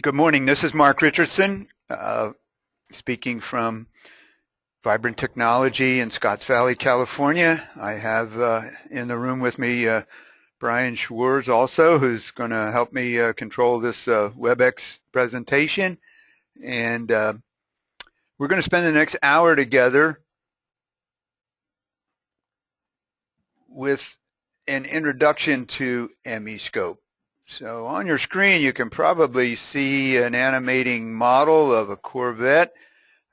Good morning. This is Mark Richardson, speaking from Vibrant Technology in Scotts Valley, California. I have in the room with me Brian Schwartz also, who's going to help me control this WebEx presentation. And we're going to spend the next hour together with an introduction to MeScope. So on your screen, you can probably see an animating model of a Corvette.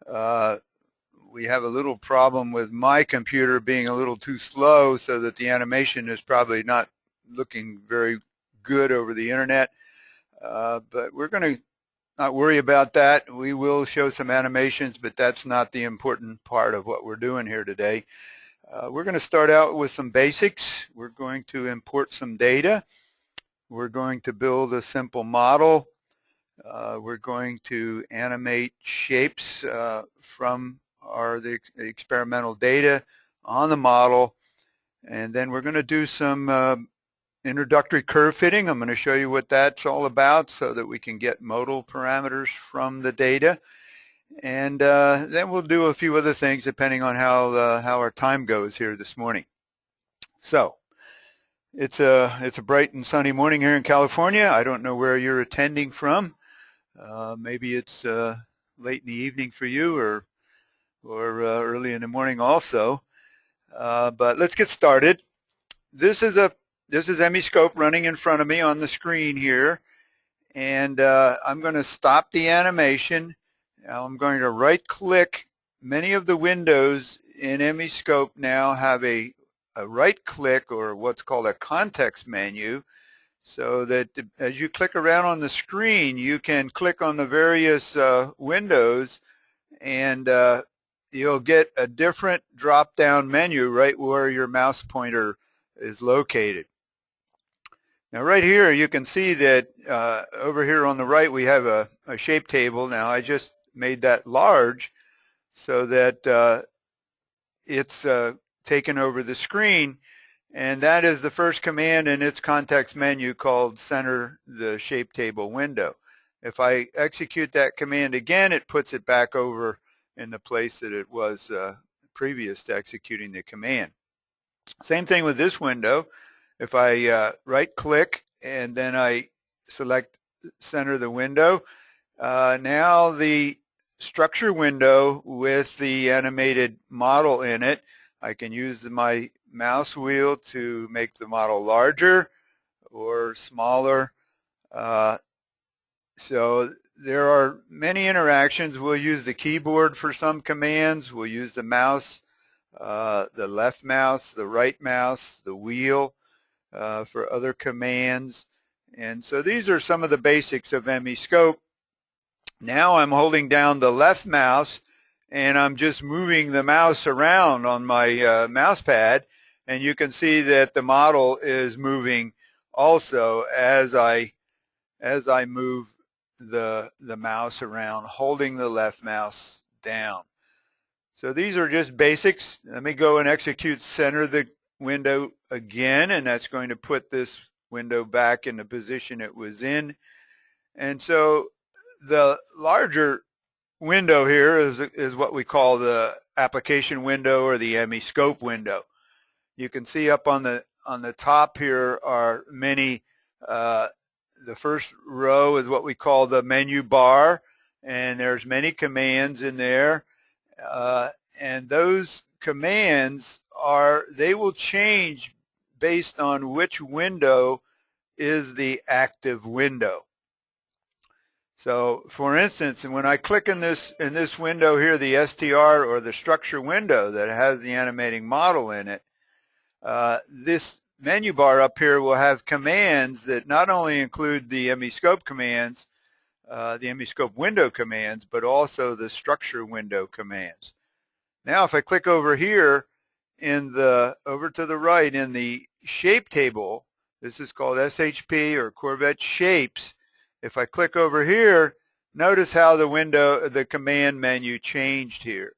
We have a little problem with my computer being a little too slow, so that the animation is probably not looking very good over the internet. But we're going to not worry about that. We will show some animations, but that's not the important part of what we're doing here today. We're going to start out with some basics. We're going to import some data. We're going to build a simple model. We're going to animate shapes from the experimental data on the model. And then we're going to do some introductory curve fitting. I'm going to show you what that's all about so that we can get modal parameters from the data. And then we'll do a few other things depending on how our time goes here this morning. So it's a bright and sunny morning here in California. I don't know where you're attending from. Maybe it's late in the evening for you, or early in the morning also. But let's get started. This is MeScope running in front of me on the screen here, and I'm going to stop the animation. Now I'm going to right-click. Many of the windows in MeScope now have a right-click, or what's called a context menu, so that as you click around on the screen, you can click on the various windows, and you'll get a different drop-down menu right where your mouse pointer is located. Now right here you can see that over here on the right we have a shape table. Now I just made that large so that it's taken over the screen, and that is the first command in its context menu called center the shape table window. If I execute that command again, it puts it back over in the place that it was previous to executing the command. Same thing with this window. If I right-click and then I select center the window, now the structure window with the animated model in it, I can use my mouse wheel to make the model larger or smaller. So there are many interactions. We'll use the keyboard for some commands. We'll use the mouse, the left mouse, the right mouse, the wheel for other commands. And so these are some of the basics of MeScope. Now I'm holding down the left mouse, and I'm just moving the mouse around on my mouse pad, and you can see that the model is moving also as I move the mouse around, holding the left mouse down. So these are just basics. Let me go and execute center the window again, and that's going to put this window back in the position it was in. And so the larger window here is what we call the application window, or the MeScope window. You can see up on the top here are many. The first row is what we call the menu bar, and there's many commands in there. And those commands they will change based on which window is the active window. So for instance, when I click in this window here, the STR, or the structure window that has the animating model in it, this menu bar up here will have commands that not only include the MeScope commands, the MeScope window commands, but also the structure window commands. Now if I click over here over to the right in the shape table, this is called SHP, or Corvette Shapes. If I click over here, notice how the command menu changed here.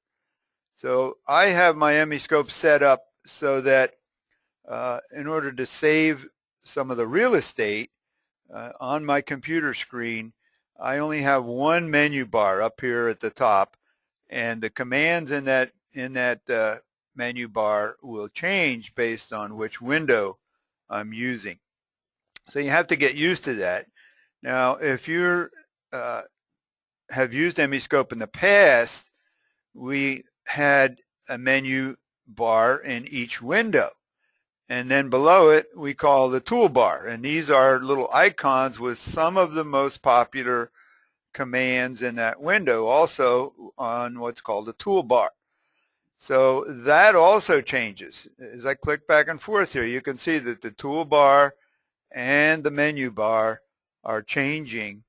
So I have my MeScope set up so that in order to save some of the real estate on my computer screen, I only have one menu bar up here at the top, and the commands in that menu bar will change based on which window I'm using. So you have to get used to that. Now, if you have used Emiscope in the past, we had a menu bar in each window. And then below it, we call the toolbar. And these are little icons with some of the most popular commands in that window, also on what's called a toolbar. So that also changes. As I click back and forth here, you can see that the toolbar and the menu bar are changing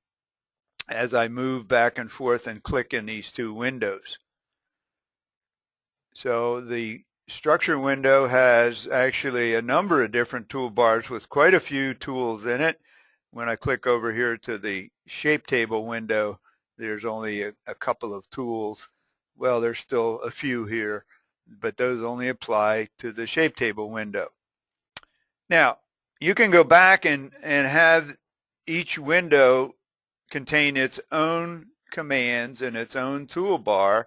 as I move back and forth and click in these two windows. So the structure window has actually a number of different toolbars with quite a few tools in it. When I click over here to the shape table window, there's only a couple of tools. Well, there's still a few here, but those only apply to the shape table window. Now, you can go back and have each window contain its own commands and its own toolbar.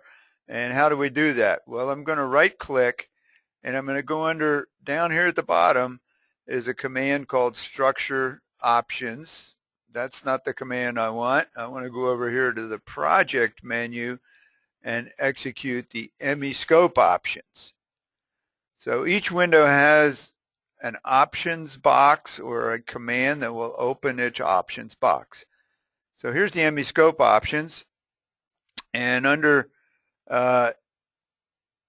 And how do we do that? Well, I'm going to right click, and I'm going to go under, down here at the bottom is a command called structure options. That's not the command I want. I want to go over here to the project menu and execute the Emiscope options. So each window has an options box or a command that will open its options box. So here's the Emiscope options, and under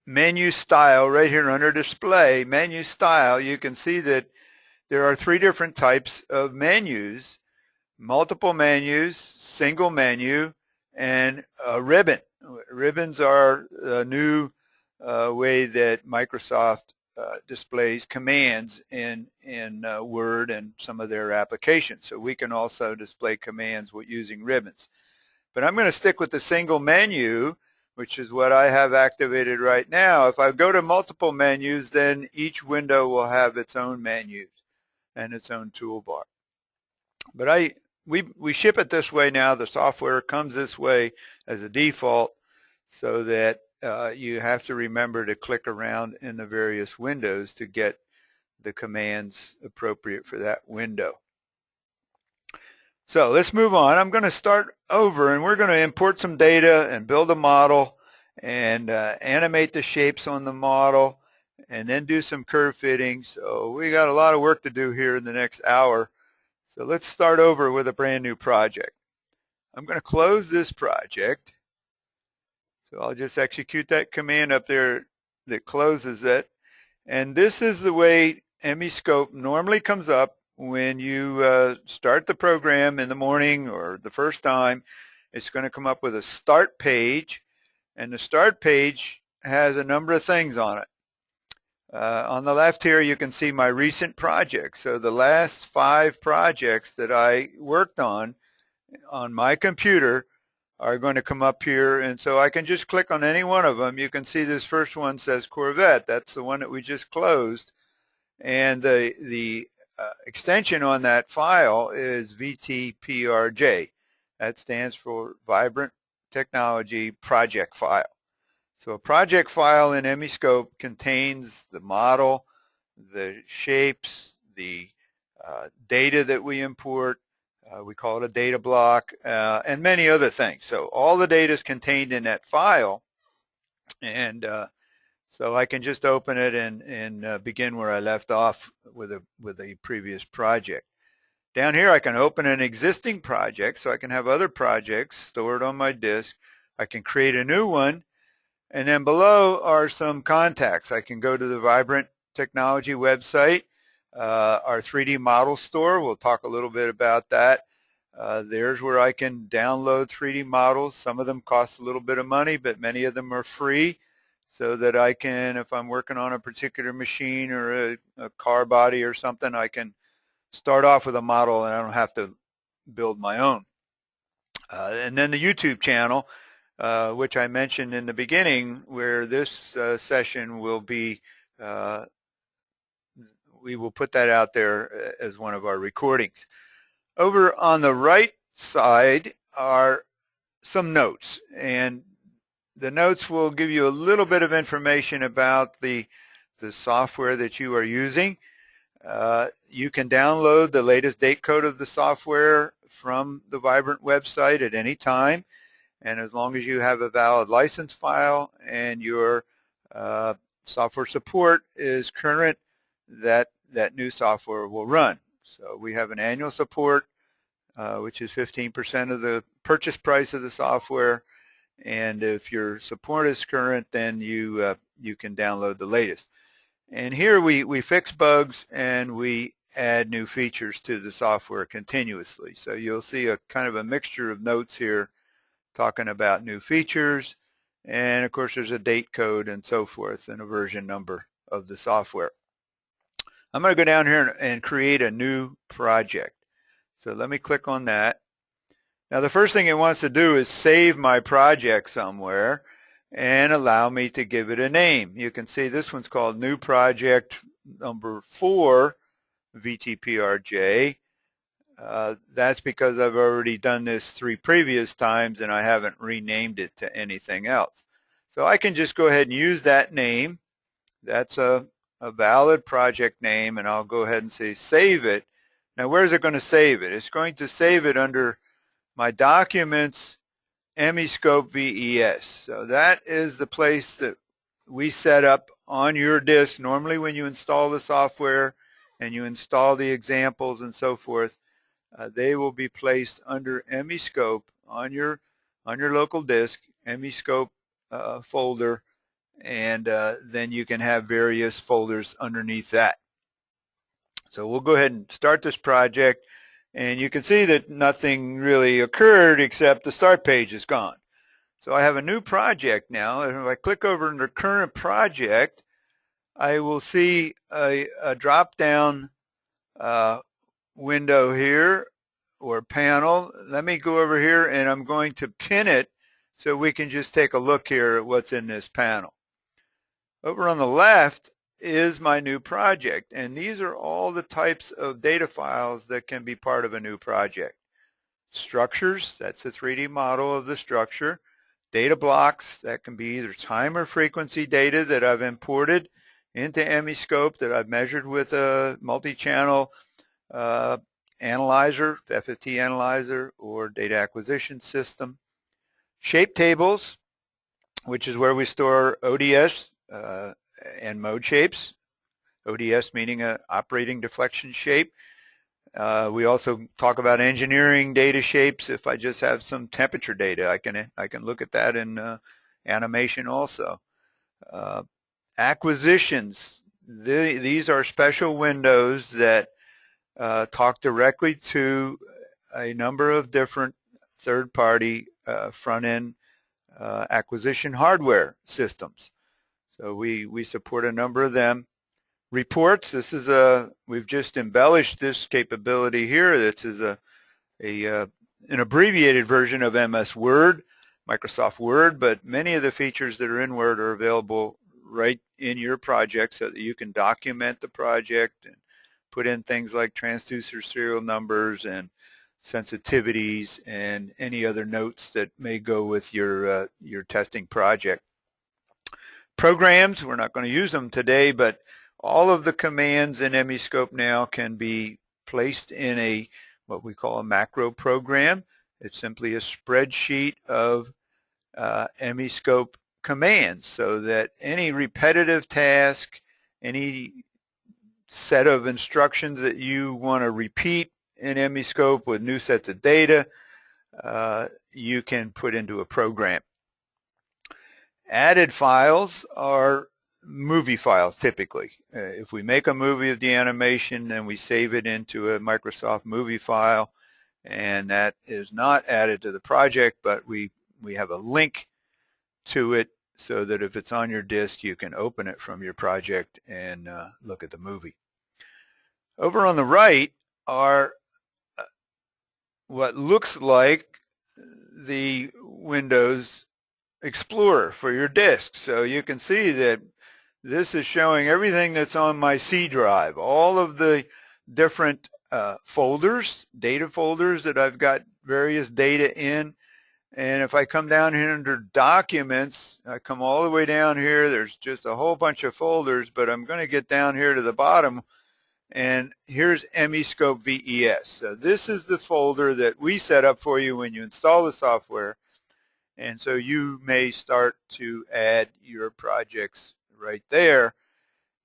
menu style, right here under display, menu style, you can see that there are three different types of menus: multiple menus, single menu, and a ribbon. Ribbons are a new way that Microsoft displays commands in Word and some of their applications. So we can also display commands using ribbons. But I'm going to stick with the single menu, which is what I have activated right now. If I go to multiple menus, then each window will have its own menus and its own toolbar. But we ship it this way now. The software comes this way as a default, so that you have to remember to click around in the various windows to get the commands appropriate for that window. So let's move on. I'm going to start over, and we're going to import some data and build a model and animate the shapes on the model and then do some curve fitting. So we got a lot of work to do here in the next hour. So let's start over with a brand new project. I'm going to close this project. So I'll just execute that command up there that closes it. And this is the way Emiscope normally comes up when you start the program in the morning or the first time. It's going to come up with a start page, and the start page has a number of things on it. On the left here, you can see my recent projects. So the last 5 projects that I worked on my computer are going to come up here, and so I can just click on any one of them. You can see this first one says Corvette. That's the one that we just closed, and the extension on that file is VTPRJ. That stands for Vibrant Technology Project File. So a project file in Emiscope contains the model, the shapes, the data that we import. We call it a data block, and many other things. So all the data is contained in that file, and so I can just open it and begin where I left off with a previous project. Down here, I can open an existing project, so I can have other projects stored on my disk. I can create a new one, and then below are some contacts. I can go to the Vibrant Technology website, our 3D model store. We'll talk a little bit about that. There's where I can download 3D models. Some of them cost a little bit of money, but many of them are free, so that I can, if I'm working on a particular machine or a car body or something, I can start off with a model and I don't have to build my own. And then the YouTube channel, which I mentioned in the beginning, where this session will be, we will put that out there as one of our recordings. Over on the right side are some notes, and the notes will give you a little bit of information about the software that you are using. You can download the latest date code of the software from the Vibrant website at any time, and as long as you have a valid license file and your software support is current, that new software will run. So we have an annual support, which is 15% of the purchase price of the software, and if your support is current, then you can download the latest. And here we fix bugs and we add new features to the software continuously. So you'll see a kind of a mixture of notes here talking about new features, and of course there's a date code and so forth and a version number of the software. I'm going to go down here and create a new project. So let me click on that. Now the first thing it wants to do is save my project somewhere and allow me to give it a name. You can see this one's called New Project number 4 VTPRJ. That's because I've already done this 3 previous times and I haven't renamed it to anything else. So I can just go ahead and use that name. That's a valid project name, and I'll go ahead and say save it. Now where's it going to save it? It's going to save it under my Documents Emiscope VES. So that is the place that we set up on your disk. Normally when you install the software and you install the examples and so forth, they will be placed under Emiscope on your local disk, Emiscope folder, and then you can have various folders underneath that. So we'll go ahead and start this project, and you can see that nothing really occurred except the start page is gone. So I have a new project now, and if I click over under Current Project, I will see a drop-down window here, or panel. Let me go over here, and I'm going to pin it so we can just take a look here at what's in this panel. Over on the left is my new project, and these are all the types of data files that can be part of a new project. Structures, that's a 3D model of the structure. Data blocks, that can be either time or frequency data that I've imported into Emiscope that I've measured with a multi-channel analyzer, FFT analyzer, or data acquisition system. Shape tables, which is where we store ODS and mode shapes. ODS meaning an operating deflection shape. We also talk about engineering data shapes. If I just have some temperature data, I can look at that in animation also. Acquisitions, these are special windows that talk directly to a number of different third-party front-end acquisition hardware systems. So we support a number of them. Reports, this is we've just embellished this capability here. This is an abbreviated version of MS Word, Microsoft Word, but many of the features that are in Word are available right in your project so that you can document the project and put in things like transducer serial numbers and sensitivities and any other notes that may go with your testing project. Programs, we're not going to use them today, but all of the commands in Emiscope now can be placed in what we call a macro program. It's simply a spreadsheet of Emiscope commands, so that any repetitive task, any set of instructions that you want to repeat in Emiscope with new sets of data, you can put into a program. Added files are movie files typically. If we make a movie of the animation, then we save it into a Microsoft movie file, and that is not added to the project, but we have a link to it so that if it's on your disk, you can open it from your project and look at the movie. Over on the right are what looks like the Windows Explorer for your disk. So you can see that this is showing everything that's on my C drive, all of the different folders, data folders that I've got various data in. And if I come down here under Documents, I come all the way down here, there's just a whole bunch of folders, but I'm going to get down here to the bottom, and here's Emiscope VES. So this is the folder that we set up for you when you install the software, and so you may start to add your projects right there.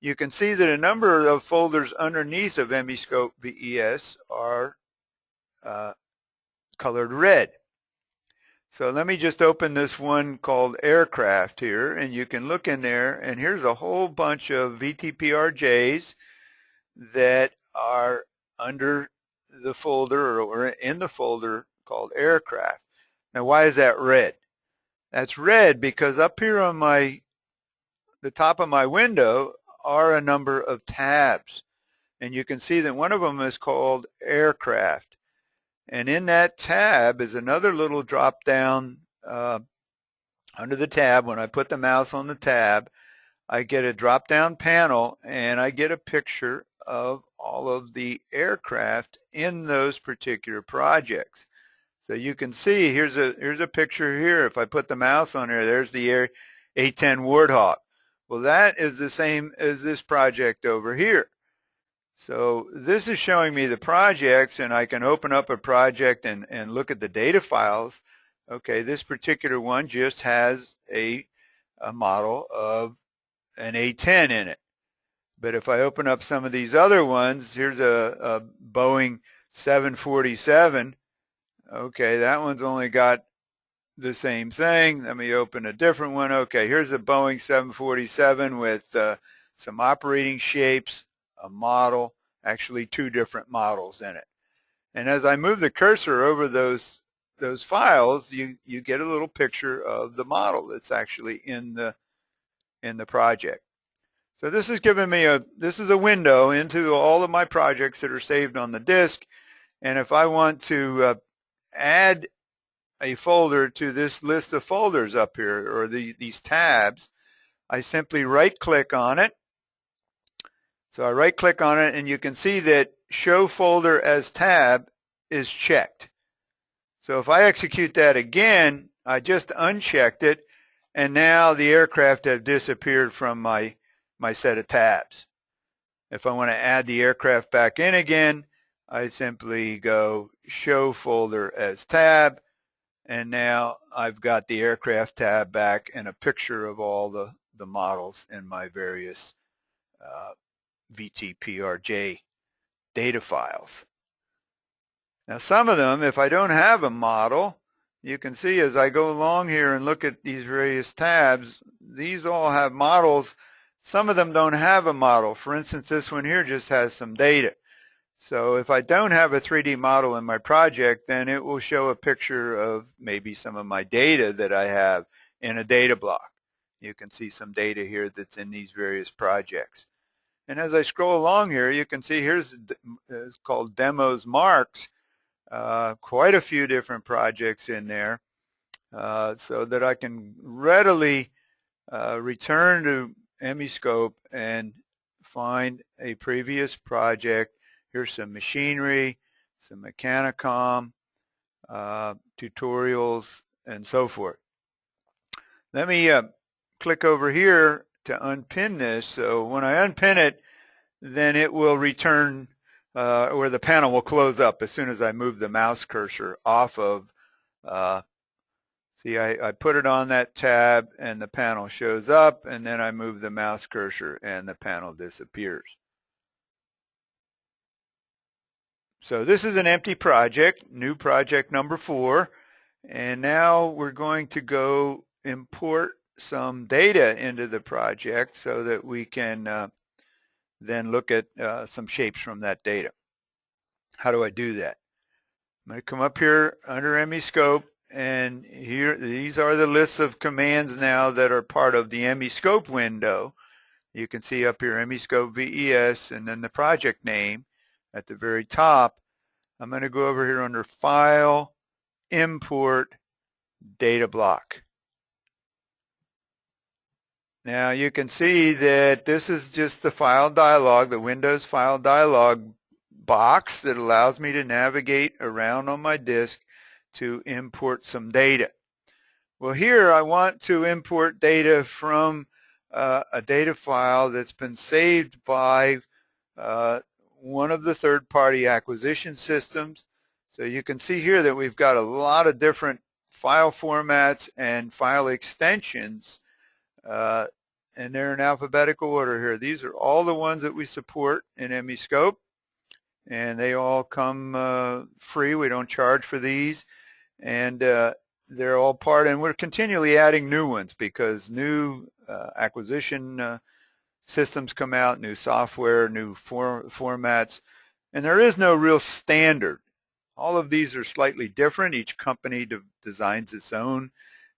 You can see that a number of folders underneath of Emiscope VES are colored red. So let me just open this one called Aircraft here, and you can look in there, and here's a whole bunch of VTPRJs that are under the folder or in the folder called Aircraft. Now, why is that red? That's red because up here on the top of my window are a number of tabs, and you can see that one of them is called Aircraft. And in that tab is another little drop down under the tab. When I put the mouse on the tab, I get a drop down panel, and I get a picture of all of the aircraft in those particular projects. So you can see here's a picture here. If I put the mouse on there, there's the A-10 Warthog. Well, that is the same as this project over here. So this is showing me the projects, and I can open up a project and look at the data files. Okay, this particular one just has a model of an A-10 in it. But if I open up some of these other ones, here's a Boeing 747. Okay, that one's only got the same thing. Let me open a different one. Okay, here's a Boeing 747 with some operating shapes, a model, actually two different models in it. And as I move the cursor over those files, you get a little picture of the model that's actually in the project. So this is giving me this is a window into all of my projects that are saved on the disk. And if I want to add a folder to this list of folders up here, or these tabs, I simply right-click on it. So I right-click on it, and you can see that Show Folder as Tab is checked. So if I execute that again, I just unchecked it, and now the aircraft have disappeared from my set of tabs. If I want to add the aircraft back in again, I simply go Show Folder as Tab, and now I've got the aircraft tab back and a picture of all the models in my various VTPRJ data files. Now some of them, if I don't have a model, you can see as I go along here and look at these various tabs, these all have models. Some of them don't have a model. For instance, this one here just has some data. So if I don't have a 3D model in my project, then it will show a picture of maybe some of my data that I have in a data block. You can see some data here that's in these various projects. And as I scroll along here, you can see here's it's called Demos Marks, quite a few different projects in there, so that I can readily return to Emiscope and find a previous project. Here's some machinery, some Mechanicom, tutorials, and so forth. Let me click over here to unpin this. So when I unpin it, then it will return, or the panel will close up as soon as I move the mouse cursor off of. See, I put it on that tab and the panel shows up, and then I move the mouse cursor and the panel disappears. So this is an empty project, new project number 4, and now we're going to go import some data into the project so that we can then look at some shapes from that data. How do I do that? I'm going to come up here under Emiscope, and here these are the lists of commands now that are part of the Emiscope window. You can see up here Emiscope VES and then the project name at the very top. I'm going to go over here under File, Import, Data Block. Now you can see that this is just the file dialog, the Windows file dialog box that allows me to navigate around on my disk to import some data. Well, here I want to import data from a data file that's been saved by one of the third-party acquisition systems. So you can see here that we've got a lot of different file formats and file extensions, and they're in alphabetical order here. These are all the ones that we support in MeScope, and they all come free. We don't charge for these, and they're all part, and we're continually adding new ones because new acquisition systems come out, new software, new formats, and there is no real standard. All of these are slightly different. Each company designs its own,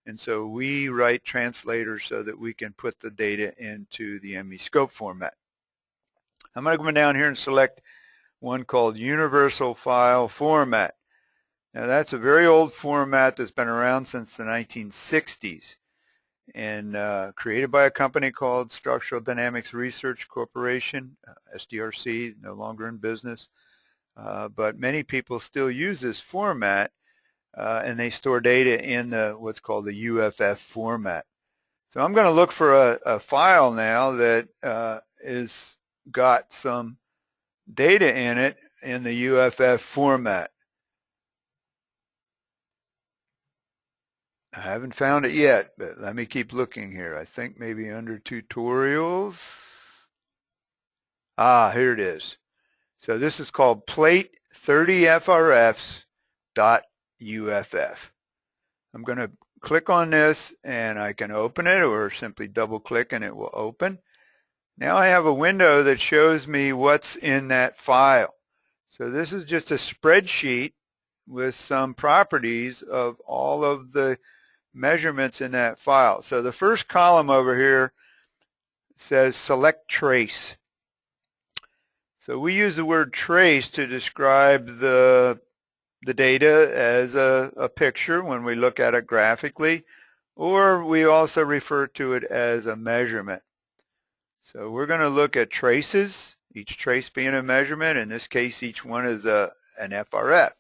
and so we write translators so that we can put the data into the MeScope format. I'm going to go down here and select one called Universal File Format. Now that's a very old format that's been around since the 1960s and created by a company called Structural Dynamics Research Corporation, SDRC, no longer in business. But many people still use this format, and they store data in what's called the UFF format. So I'm going to look for a file now that is got some data in it in the UFF format. I haven't found it yet, but let me keep looking here. I think maybe under tutorials. Ah, here it is. So this is called plate 30frfs.uff. I'm going to click on this and I can open it, or simply double click and it will open. Now I have a window that shows me what's in that file. So this is just a spreadsheet with some properties of all of the measurements in that file. So the first column over here says select trace. So we use the word trace to describe the data as a picture when we look at it graphically, or we also refer to it as a measurement. So we're going to look at traces, each trace being a measurement. In this case, each one is an FRF,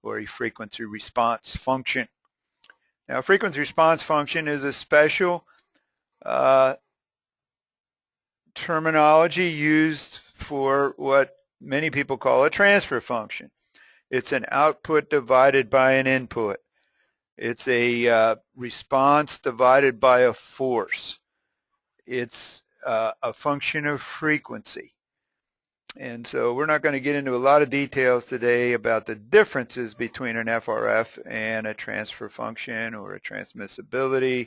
or a frequency response function. Now, frequency response function is a special terminology used for what many people call a transfer function. It's an output divided by an input. It's a response divided by a force. It's a function of frequency. And so we're not going to get into a lot of details today about the differences between an FRF and a transfer function or a transmissibility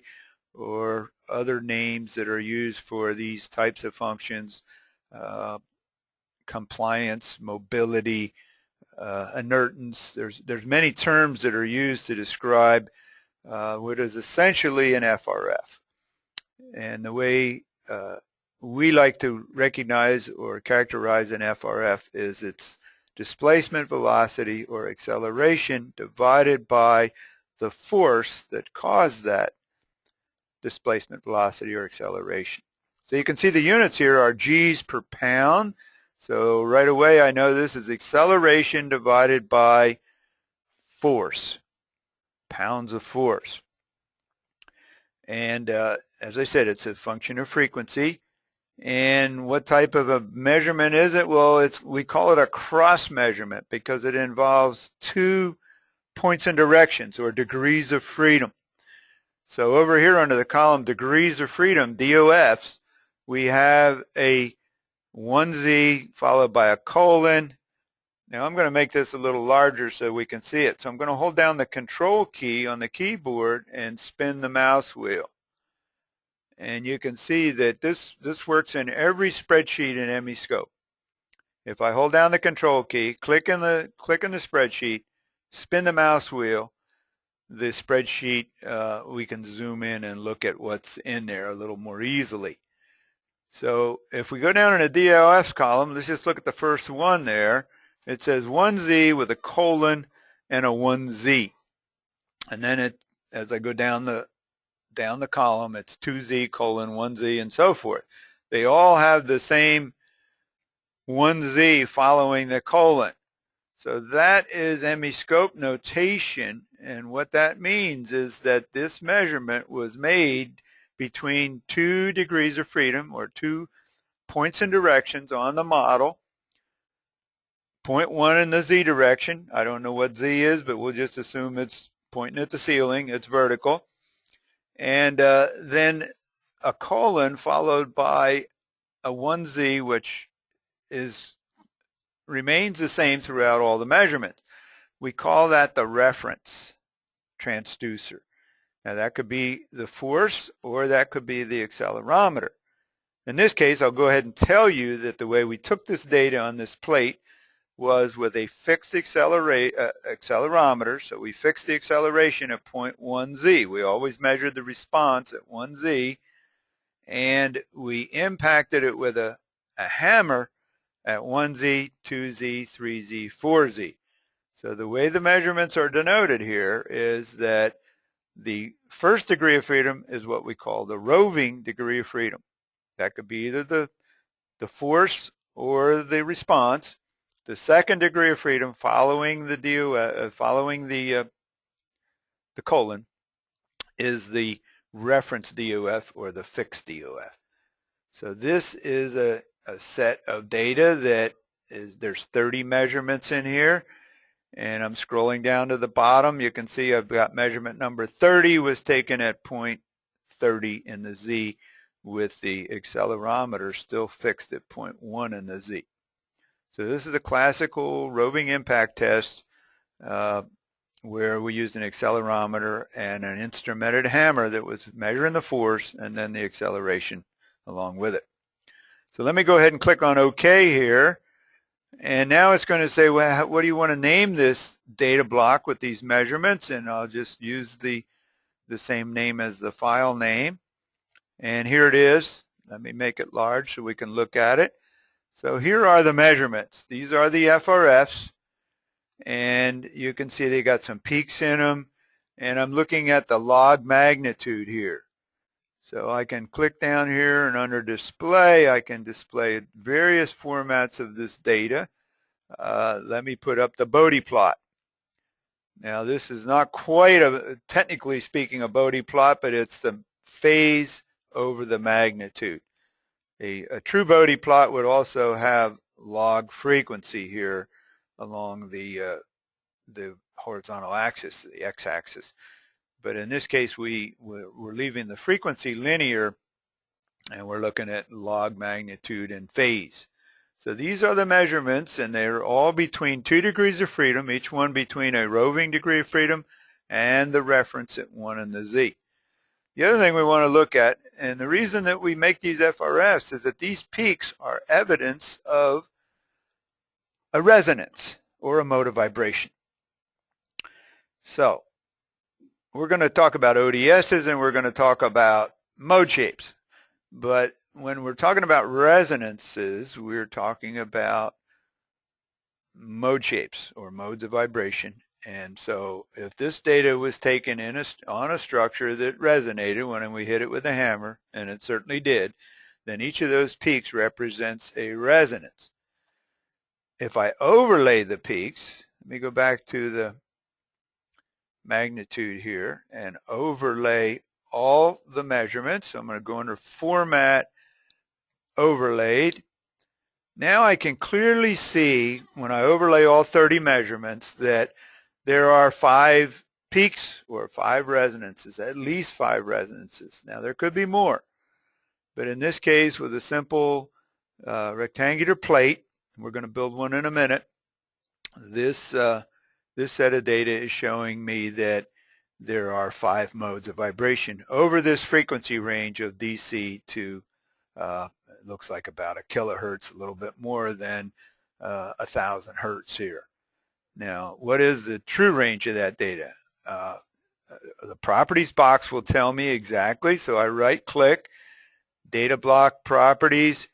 or other names that are used for these types of functions, compliance, mobility, inertance. There's many terms that are used to describe what is essentially an FRF. And the way we like to recognize or characterize an FRF is its displacement velocity or acceleration divided by the force that caused that displacement velocity or acceleration. So you can see the units here are G's per pound. So right away I know this is acceleration divided by force, pounds of force. And as I said, it's a function of frequency. And what type of a measurement is it? Well, we call it a cross measurement because it involves 2 points and directions, or degrees of freedom. So over here under the column degrees of freedom, DOFs, we have a 1Z followed by a colon. Now I'm going to make this a little larger so we can see it. So I'm going to hold down the control key on the keyboard and spin the mouse wheel. And you can see that this works in every spreadsheet in MeScope. If I hold down the control key, click in the spreadsheet, spin the mouse wheel, the spreadsheet, we can zoom in and look at what's in there a little more easily. So if we go down in the DLF column, let's just look at the first one there. It says 1Z with a colon and a 1Z. And then as I go down the column, it's 2Z colon 1Z and so forth. They all have the same 1Z following the colon. So that is emiscope notation, and what that means is that this measurement was made between 2 degrees of freedom, or 2 points and directions on the model. Point 1 in the z direction. I don't know what z is, but we'll just assume it's pointing at the ceiling. It's vertical. And then a colon followed by a 1z, which remains the same throughout all the measurements. We call that the reference transducer. Now that could be the force, or that could be the accelerometer. In this case, I'll go ahead and tell you that the way we took this data on this plate was with a fixed accelerometer. So we fixed the acceleration at 0.1z. We always measured the response at 1z, and we impacted it with a hammer at 1z, 2z, 3z, 4z. So the way the measurements are denoted here is that the first degree of freedom is what we call the roving degree of freedom. That could be either the force or the response. The second degree of freedom following the colon is the reference DOF, or the fixed DOF. So this is a set of data that there's 30 measurements in here, and I'm scrolling down to the bottom. You can see I've got measurement number 30 was taken at 0.30 in the z, with the accelerometer still fixed at 0.1 in the z. So this is a classical roving impact test where we used an accelerometer and an instrumented hammer that was measuring the force and then the acceleration along with it. So let me go ahead and click on OK here. And now it's going to say, well, what do you want to name this data block with these measurements? And I'll just use the same name as the file name. And here it is. Let me make it large so we can look at it. So here are the measurements. These are the FRFs. And you can see they got some peaks in them. And I'm looking at the log magnitude here. So I can click down here, and under display I can display various formats of this data. Let me put up the Bodie plot. Now this is not quite technically speaking a Bodie plot, but it's the phase over the magnitude. A true Bodie plot would also have log frequency here along the horizontal axis, the x-axis. But in this case, we're leaving the frequency linear, and we're looking at log magnitude and phase. So these are the measurements, and they're all between 2 degrees of freedom, each one between a roving degree of freedom and the reference at 1 in the z. The other thing we want to look at, and the reason that we make these FRFs, is that these peaks are evidence of a resonance or a mode of vibration. So we're going to talk about ODSs, and we're going to talk about mode shapes. But when we're talking about resonances, we're talking about mode shapes or modes of vibration. And so if this data was taken on a structure that resonated when we hit it with a hammer, and it certainly did, then each of those peaks represents a resonance. If I overlay the peaks, let me go back to the magnitude here and overlay all the measurements. So I'm going to go under Format, Overlaid. Now I can clearly see when I overlay all 30 measurements that there are 5 peaks or 5 resonances, at least 5 resonances. Now there could be more, but in this case with a simple rectangular plate, we're going to build one in a minute, this set of data is showing me that there are 5 modes of vibration over this frequency range of DC to it looks like about a kilohertz, a little bit more than 1,000 hertz here. Now, what is the true range of that data? The properties box will tell me exactly, so I right-click, data block properties,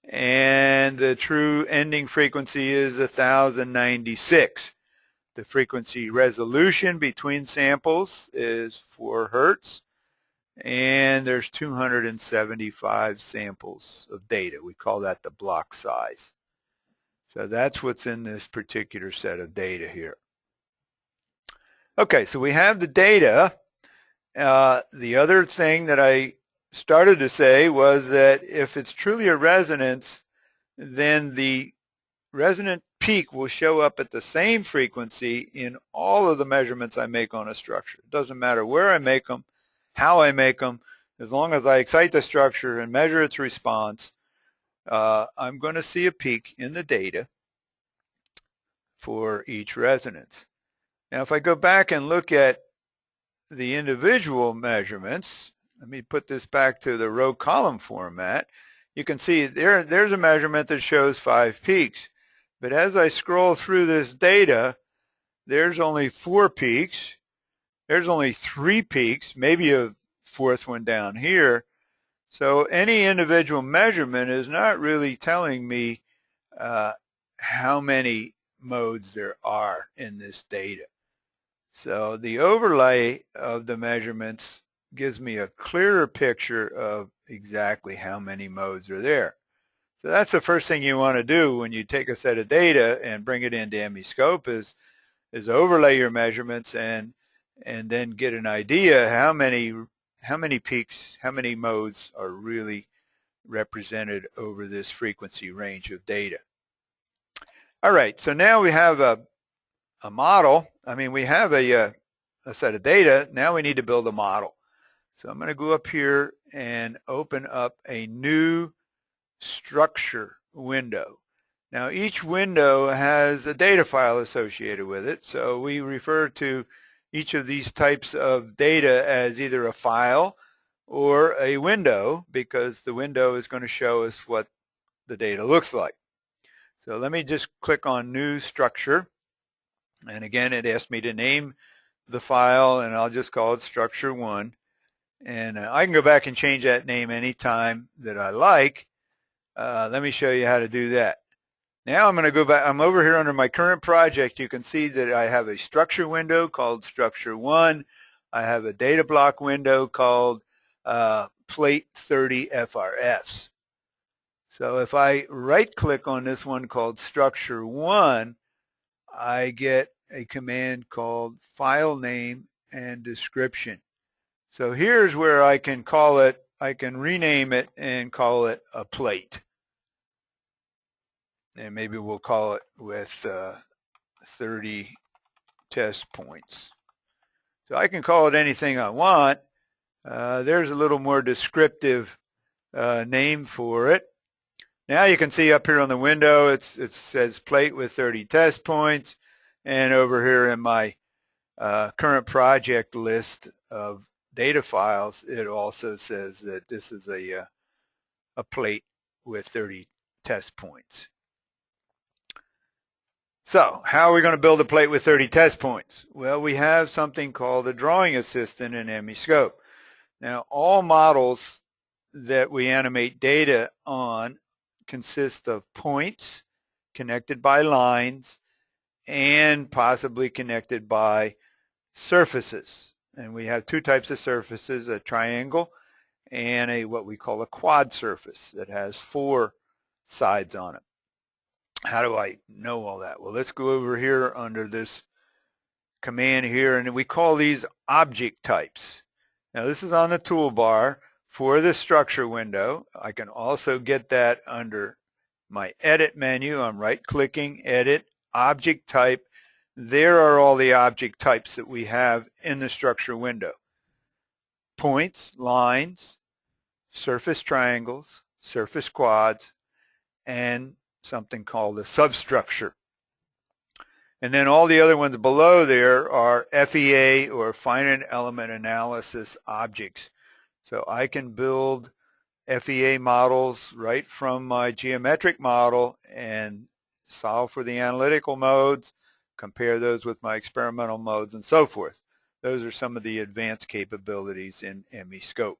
and the true ending frequency is 1,096. The frequency resolution between samples is 4 hertz, and there's 275 samples of data. We call that the block size. So that's what's in this particular set of data here. Okay, so we have the data. The other thing that I started to say was that if it's truly a resonance, then the resonant peak will show up at the same frequency in all of the measurements I make on a structure. It doesn't matter where I make them, how I make them, as long as I excite the structure and measure its response, I'm going to see a peak in the data for each resonance. Now if I go back and look at the individual measurements, let me put this back to the row column format, you can see there's a measurement that shows 5 peaks. But as I scroll through this data, there's only 4 peaks, there's only 3 peaks, maybe a 4th one down here. So any individual measurement is not really telling me how many modes there are in this data. So the overlay of the measurements gives me a clearer picture of exactly how many modes are there. So that's the first thing you want to do when you take a set of data and bring it into Emiscope is overlay your measurements and then get an idea how many peaks, how many modes are really represented over this frequency range of data. All right, so now we have a model. I mean, we have a set of data. Now we need to build a model. So I'm going to go up here and open up a new structure window. Now each window has a data file associated with it, so we refer to each of these types of data as either a file or a window, because the window is going to show us what the data looks like. So let me just click on New Structure, and again it asked me to name the file, and I'll just call it Structure 1, and I can go back and change that name anytime that I like. Let me show you how to do that. Now I'm going to go back. I'm over here under my current project. You can see that I have a structure window called Structure 1. I have a data block window called Plate 30 FRFs. So if I right-click on this one called Structure 1, I get a command called File Name and Description. So here's where I can call it, I can rename it and call it a plate. And maybe we'll call it with 30 test points. So I can call it anything I want. There's a little more descriptive name for it. Now you can see up here on the window it says plate with 30 test points, and over here in my current project list of data files it also says that this is a plate with 30 test points. So how are we going to build a plate with 30 test points? Well, we have something called a drawing assistant in Emiscope. Now all models that we animate data on consist of points connected by lines and possibly connected by surfaces. And we have 2 types of surfaces, a triangle and a what we call a quad surface that has 4 sides on it. How do I know all that? Well, let's go over here under this command here, and we call these object types. Now this is on the toolbar for the structure window. I can also get that under my edit menu. I'm right-clicking, edit, object type. There are all the object types that we have in the structure window. Points, lines, surface triangles, surface quads, and something called a substructure. And then all the other ones below there are FEA or finite element analysis objects. So I can build FEA models right from my geometric model and solve for the analytical modes, compare those with my experimental modes, and so forth. Those are some of the advanced capabilities in Emiscope.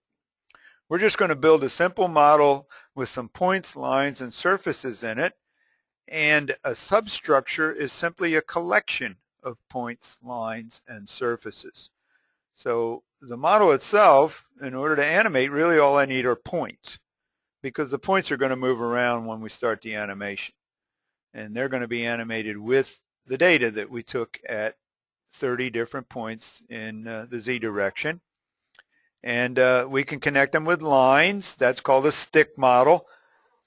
We're just going to build a simple model with some points, lines, and surfaces in it, and a substructure is simply a collection of points, lines, and surfaces. So the model itself, in order to animate, really all I need are points, because the points are going to move around when we start the animation. and they're going to be animated with the data that we took at 30 different points in the z direction. And we can connect them with lines. That's called a stick model.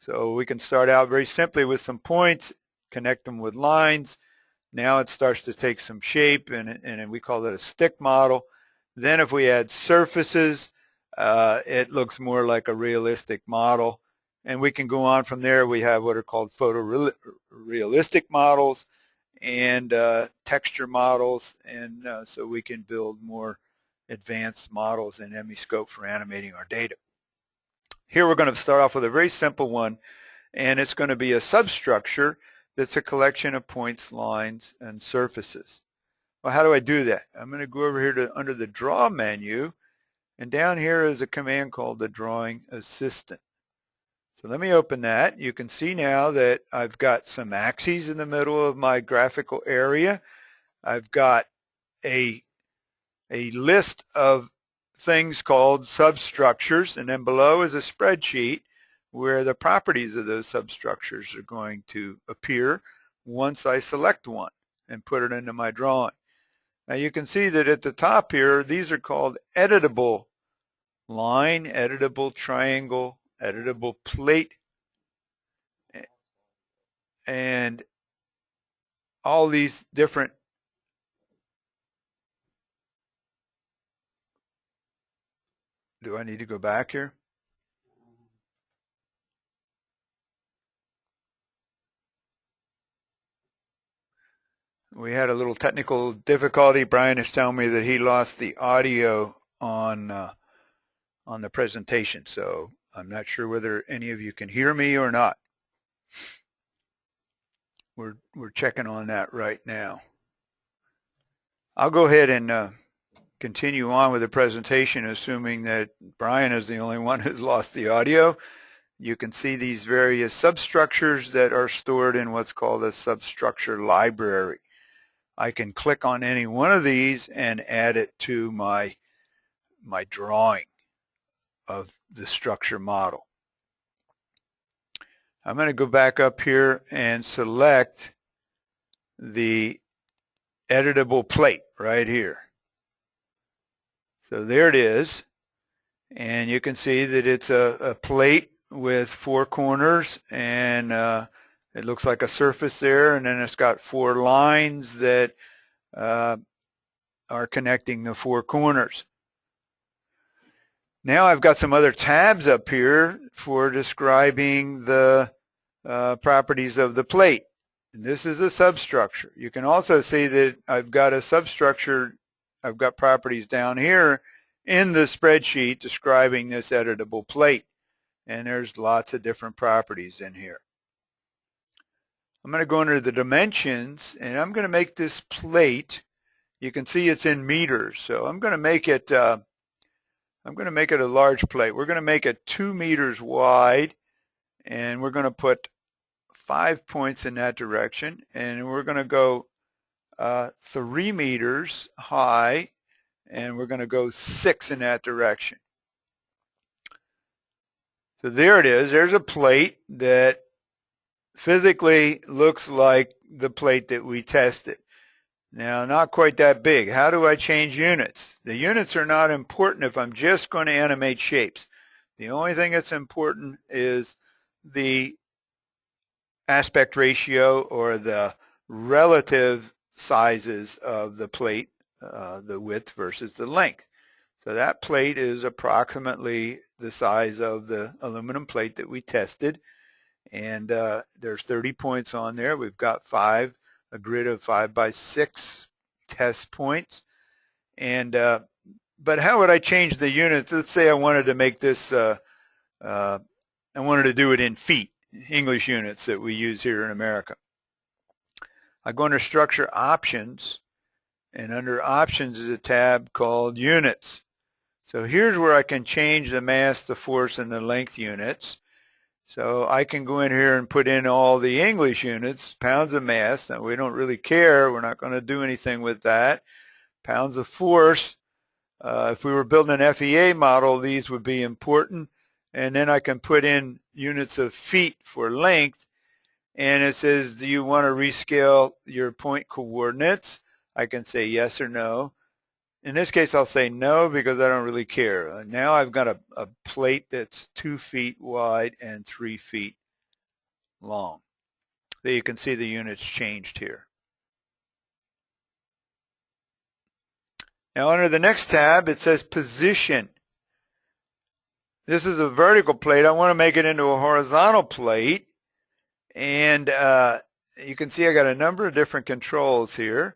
So we can start out very simply with some points, connect them with lines. Now it starts to take some shape, and we call it a stick model. Then if we add surfaces, it looks more like a realistic model. And we can go on from there. We have what are called photorealistic models and texture models, and so we can build more advanced models in Emiscope for animating our data. Here we're going to start off with a very simple one, and it's going to be a substructure that's a collection of points, lines, and surfaces. Well, how do I do that? I'm going to go over here to under the Draw menu, and down here is a command called the Drawing Assistant. So let me open that. You can see now that I've got some axes in the middle of my graphical area. I've got a list of things called substructures, and then below is a spreadsheet where the properties of those substructures are going to appear once I select one and put it into my drawing. Now you can see that at the top here, these are called editable line, editable triangle, editable plate, and all these different do I need to go back here? We had a little technical difficulty. Brian is telling me that he lost the audio on the presentation, so I'm not sure whether any of you can hear me or not. We're checking on that right now. I'll go ahead and continue on with the presentation, assuming that Brian is the only one who's lost the audio. You can see these various substructures that are stored in what's called a substructure library. I can click on any one of these and add it to my drawing of the structure model. I'm going to go back up here and select the editable plate right here. So there it is, and you can see that it's a plate with 4 corners, and it looks like a surface there, and then it's got 4 lines that are connecting the 4 corners. Now I've got some other tabs up here for describing the properties of the plate. And this is a substructure. You can also see that I've got a substructure, I've got properties down here in the spreadsheet describing this editable plate. And there's lots of different properties in here. I'm going to go under the dimensions, and I'm going to make this plate. You can see it's in meters, so I'm going to make it a large plate. We're going to make it 2 meters wide, and we're going to put 5 points in that direction, and we're going to go 3 meters high, and we're going to go 6 in that direction. So there it is. There's a plate that physically looks like the plate that we tested. Now, not quite that big. How do I change units? The units are not important if I'm just going to animate shapes. The only thing that's important is the aspect ratio, or the relative sizes of the plate, the width versus the length. So that plate is approximately the size of the aluminum plate that we tested, and there's 30 points on there. We've got a grid of 5 by 6 test points. And but how would I change the units? Let's say I wanted to make this, I wanted to do it in feet, English units that we use here in America. I go under Structure Options, and under Options is a tab called Units. So here's where I can change the mass, the force, and the length units. So I can go in here and put in all the English units, pounds of mass. Now we don't really care. We're not going to do anything with that. Pounds of force. If we were building an FEA model, these would be important. And then I can put in units of feet for length. and it says, do you want to rescale your point coordinates? I can say yes or no. In this case, I'll say no because I don't really care. Now I've got a plate that's 2 feet wide and 3 feet long. So you can see the units changed here. Now under the next tab, it says position. This is a vertical plate. I want to make it into a horizontal plate. And you can see I got a number of different controls here.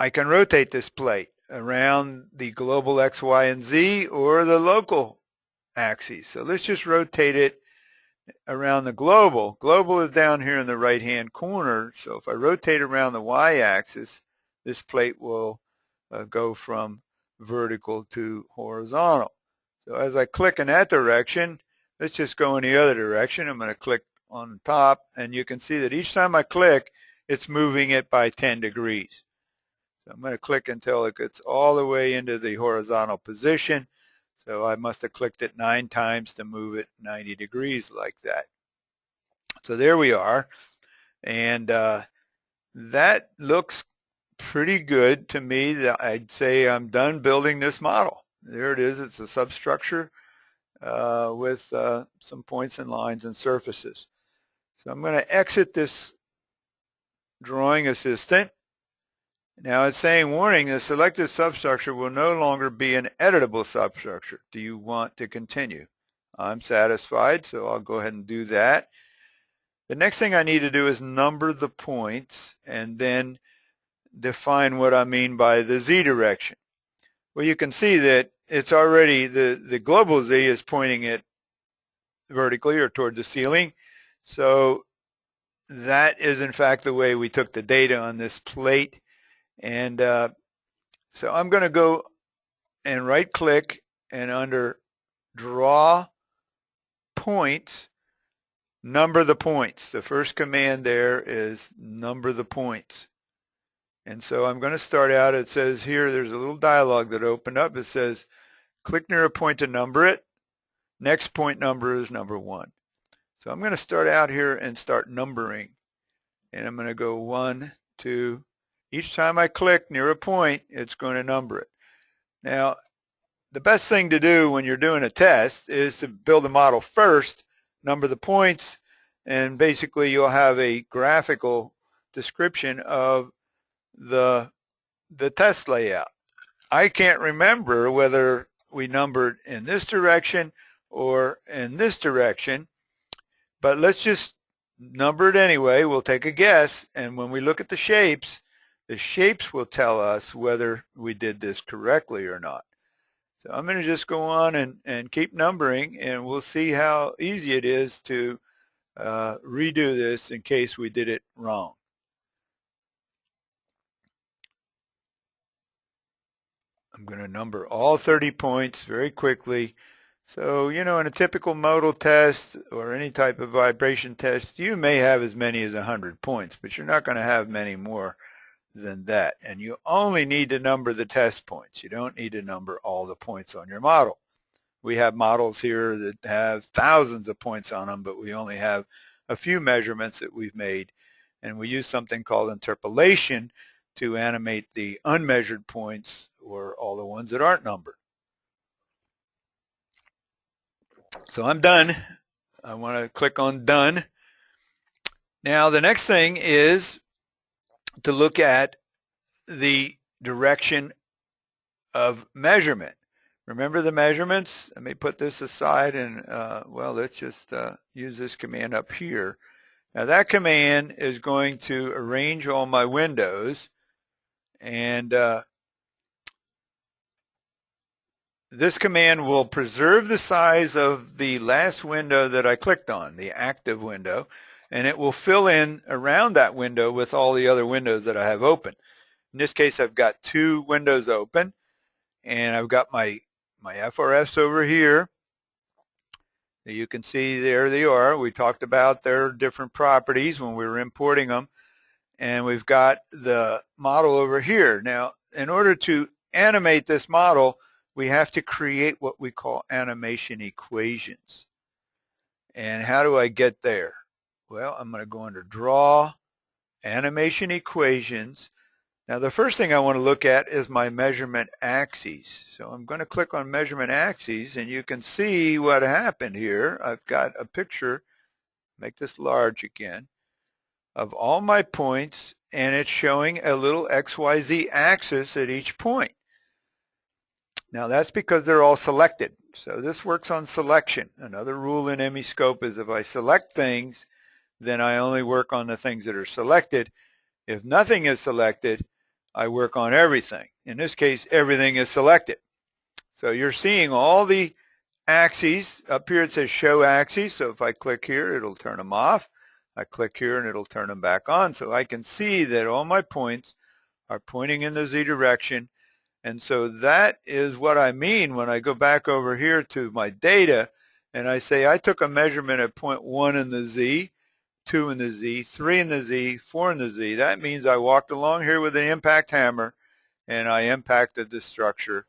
I can rotate this plate around the global X, Y, and Z or the local axes. So let's just rotate it around the global. Global is down here in the right-hand corner. So if I rotate around the Y-axis, this plate will go from vertical to horizontal. So as I click in that direction, let's just go in the other direction. I'm going to click on the top, and you can see that each time I click, it's moving it by 10 degrees. So I'm going to click until it gets all the way into the horizontal position. So I must have clicked it 9 times to move it 90 degrees like that. So there we are. And that looks pretty good to me. That I'd say I'm done building this model. There it is. It's a substructure with some points and lines and surfaces. So I'm going to exit this drawing assistant. Now it's saying, warning, the selected substructure will no longer be an editable substructure. Do you want to continue? I'm satisfied, so I'll go ahead and do that. The next thing I need to do is number the points and then define what I mean by the Z direction. Well, you can see that it's already, the global Z is pointing it vertically or toward the ceiling. So that is in fact the way we took the data on this plate. And so I'm going to go and right click, and under draw points, number the points. The first command there is number the points. And so I'm going to start out, it says here, there's a little dialog that opened up. It says click near a point to number it. Next point number is number 1. So I'm going to start out here and start numbering. And I'm going to go 1, 2. Each time I click near a point, it's going to number it. Now, the best thing to do when you're doing a test is to build a model first, number the points, and basically you'll have a graphical description of the test layout. I can't remember whether we numbered in this direction or in this direction, but let's just number it anyway. We'll take a guess, and when we look at the shapes will tell us whether we did this correctly or not. So I'm going to just go on and keep numbering, and we'll see how easy it is to redo this in case we did it wrong. I'm going to number all 30 points very quickly. So, you know, in a typical modal test or any type of vibration test, you may have as many as 100 points, but you're not going to have many more than that. And you only need to number the test points. You don't need to number all the points on your model. We have models here that have thousands of points on them, but we only have a few measurements that we've made. And we use something called interpolation to animate the unmeasured points or all the ones that aren't numbered. So I'm done. I want to click on done. Now the next thing is to look at the direction of measurement. Remember the measurements? Let me put this aside and, well, let's just use this command up here. Now that command is going to arrange all my windows, and this command will preserve the size of the last window that I clicked on, the active window, and it will fill in around that window with all the other windows that I have open. In this case, I've got 2 windows open, and I've got my FRFs over here. You can see there they are. We talked about their different properties when we were importing them, and we've got the model over here. Now, in order to animate this model, we have to create what we call animation equations. And how do I get there? Well, I'm going to go under Draw, Animation Equations. Now the first thing I want to look at is my measurement axes. So I'm going to click on measurement axes, and you can see what happened here. I've got a picture, make this large again, of all my points, and it's showing a little XYZ axis at each point. Now that's because they're all selected. So this works on selection. Another rule in Emiscope is if I select things, then I only work on the things that are selected. If nothing is selected, I work on everything. In this case, everything is selected. So you're seeing all the axes. Up here it says show axes. So if I click here, it'll turn them off. I click here and it'll turn them back on. So I can see that all my points are pointing in the Z direction. And so that is what I mean when I go back over here to my data and I say I took a measurement at point 1 in the Z, 2 in the Z, 3 in the Z, 4 in the Z. That means I walked along here with an impact hammer and I impacted the structure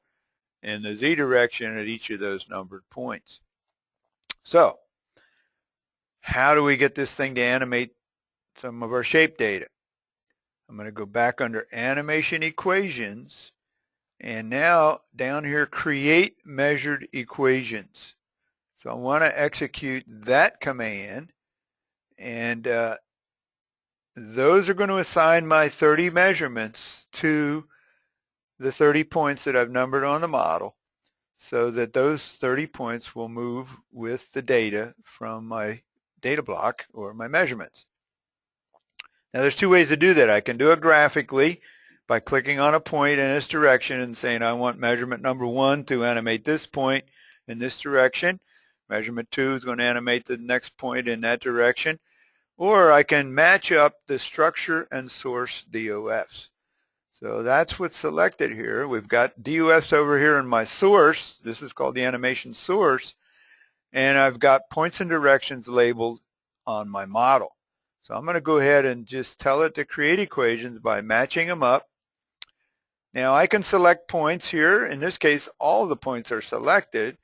in the Z direction at each of those numbered points. So how do we get this thing to animate some of our shape data? I'm going to go back under Animation Equations, and now down here, Create Measured Equations. So I want to execute that command, and those are going to assign my 30 measurements to the 30 points that I've numbered on the model, so that those 30 points will move with the data from my data block or my measurements. Now there's two ways to do that. I can do it graphically by clicking on a point in this direction and saying I want measurement number 1 to animate this point in this direction. Measurement 2 is going to animate the next point in that direction. Or I can match up the structure and source DOFs. So that's what's selected here. We've got DOFs over here in my source. This is called the animation source. And I've got points and directions labeled on my model. So I'm going to go ahead and just tell it to create equations by matching them up. Now I can select points here. In this case, all the points are selected.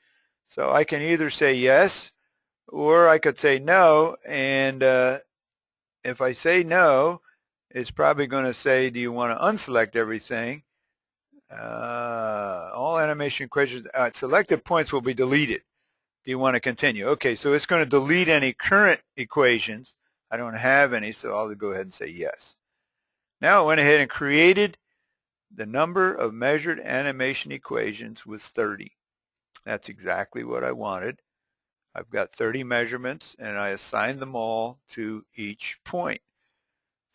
So I can either say yes, or I could say no. And if I say no, it's probably going to say, do you want to unselect everything? All animation equations, selected points will be deleted. Do you want to continue? Okay, so it's going to delete any current equations. I don't have any, so I'll go ahead and say yes. Now I went ahead and created the number of measured animation equations was 30. That's exactly what I wanted. I've got 30 measurements, and I assigned them all to each point.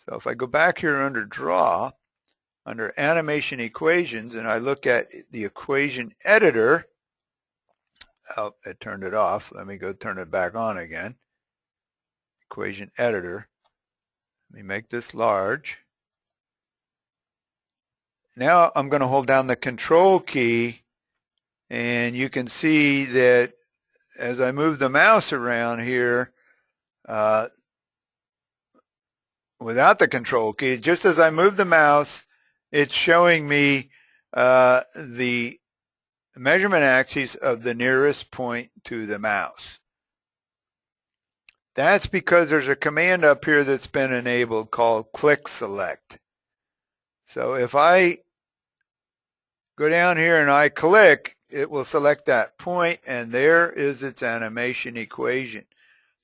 So if I go back here under Draw, under Animation Equations, and I look at the equation editor, oh, it turned it off. Let me go turn it back on again. Equation editor. Let me make this large. Now I'm going to hold down the Control key, and you can see that as I move the mouse around here, without the Control key, just as I move the mouse, it's showing me the measurement axis of the nearest point to the mouse. That's because there's a command up here that's been enabled called Click Select. So if I go down here and I click, it will select that point, and there is its animation equation.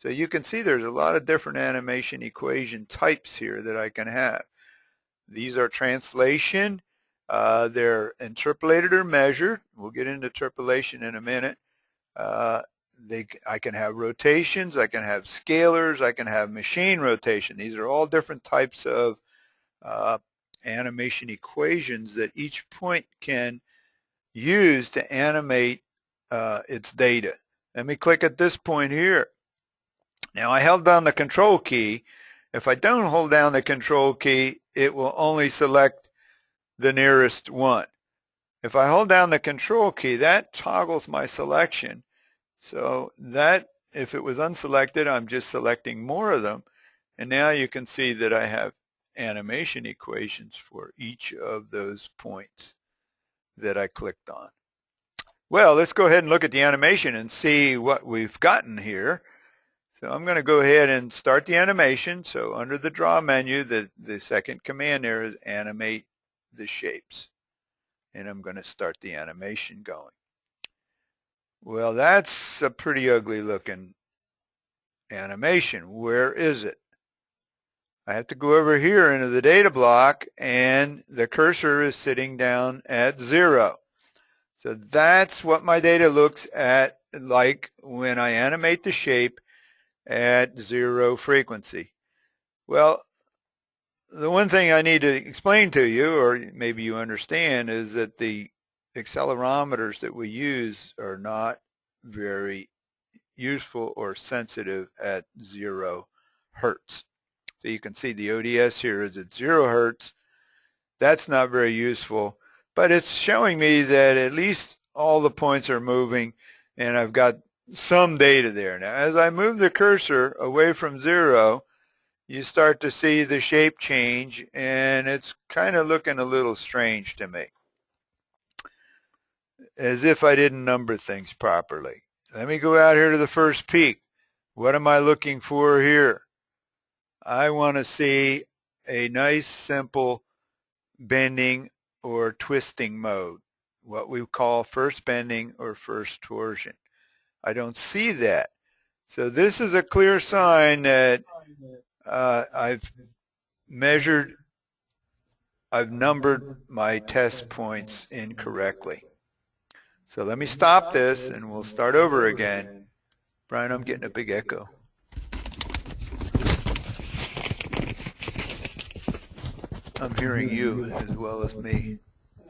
So you can see there's a lot of different animation equation types here that I can have. These are translation, they're interpolated or measured. We'll get into interpolation in a minute. I can have rotations, I can have scalars, I can have machine rotation. These are all different types of animation equations that each point can use to animate its data. Let me click at this point here. Now I held down the Control key. If I don't hold down the Control key, it will only select the nearest one. If I hold down the Control key, that toggles my selection. So that, if it was unselected, I'm just selecting more of them. And now you can see that I have animation equations for each of those points that I clicked on. Well, let's go ahead and look at the animation and see what we've gotten here. So I'm going to go ahead and start the animation. So under the draw menu, the second command there is animate the shapes. And I'm going to start the animation going. Well, that's a pretty ugly looking animation. Where is it? I have to go over here into the data block, and the cursor is sitting down at 0. So that's what my data looks at like when I animate the shape at 0 frequency. Well, the one thing I need to explain to you, or maybe you understand, is that the accelerometers that we use are not very useful or sensitive at 0 hertz. So you can see the ODS here is at 0 hertz. That's not very useful, but it's showing me that at least all the points are moving, and I've got some data there. Now, as I move the cursor away from 0, you start to see the shape change, and it's kind of looking a little strange to me, as if I didn't number things properly. Let me go out here to the first peak. What am I looking for here? I want to see a nice simple bending or twisting mode, what we call first bending or first torsion. I don't see that. So this is a clear sign that I've numbered my test points incorrectly. So let me stop this and we'll start over again. Brian, I'm getting a big echo. I'm hearing you as well as me.